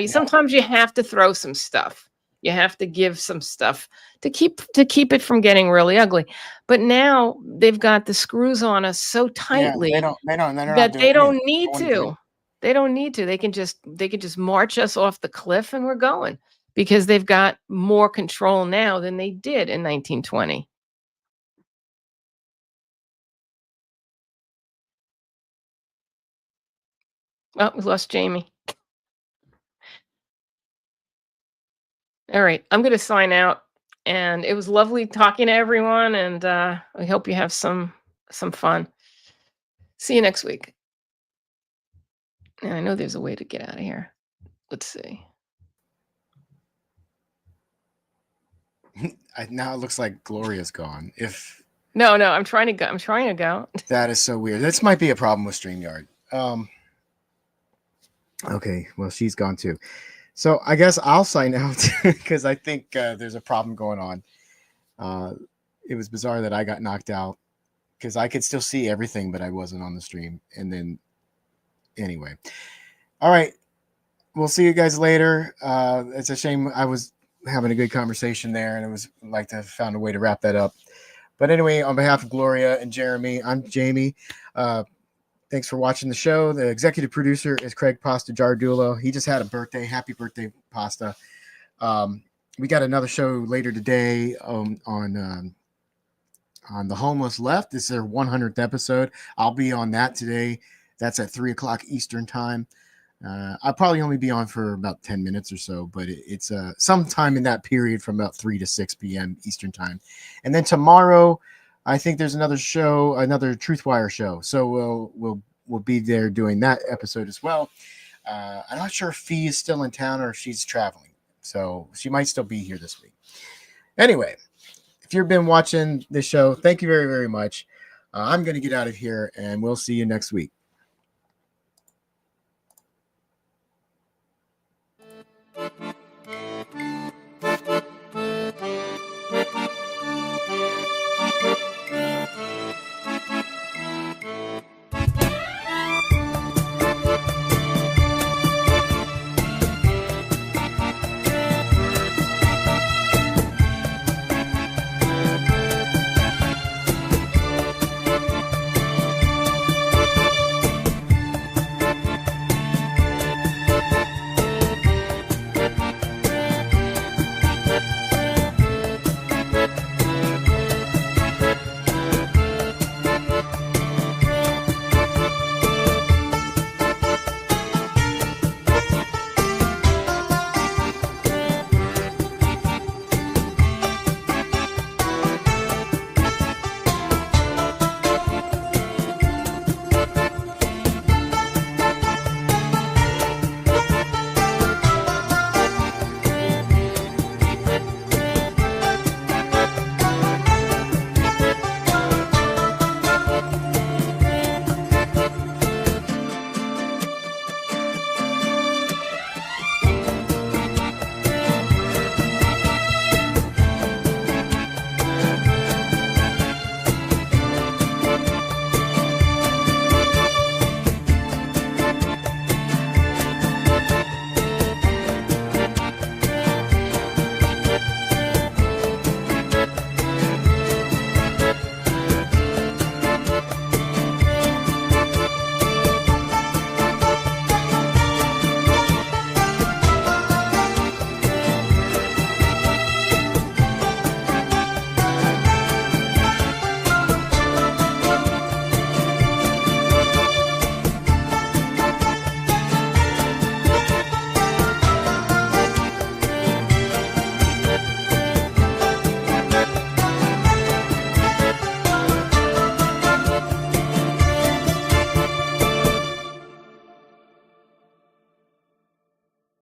Sometimes you have to throw some stuff. You have to give some stuff to keep it from getting really ugly. But now they've got the screws on us so tightly that they don't need to. They don't need to. They can just march us off the cliff and we're going, because they've got more control now than they did in 1920. Oh, we lost Jayme. All right, I'm going to sign out, and it was lovely talking to everyone, and I hope you have some fun. See you next week. And I know there's a way to get out of here. Let's see. Now it looks like Gloria's gone. If No, I'm trying to go. I'm trying to go. That is so weird. This might be a problem with StreamYard. Okay, well, she's gone too. So I guess I'll sign out because I think there's a problem going on. It was bizarre that I got knocked out because I could still see everything, but I wasn't on the stream. And then, anyway. All right. We'll see you guys later. It's a shame I was having a good conversation there, and it was like to found a way to wrap that up. But anyway, on behalf of Gloria and Jayme, I'm Jayme. Thanks for watching the show. The executive producer is Craig Pasta Jardula. He just had a birthday. Happy birthday, Pasta. We got another show later today on the Homeless Left. This is their 100th episode. I'll be on that today. That's at 3:00 Eastern time. I'll probably only be on for about 10 minutes or so, but it's sometime in that period from about 3 to 6 p.m. Eastern time. And then tomorrow, I think there's another show, another Truthwire show. So we'll be there doing that episode as well. I'm not sure if Fee is still in town or if she's traveling. So she might still be here this week. Anyway, if you've been watching this show, thank you very, very much. I'm going to get out of here, and we'll see you next week.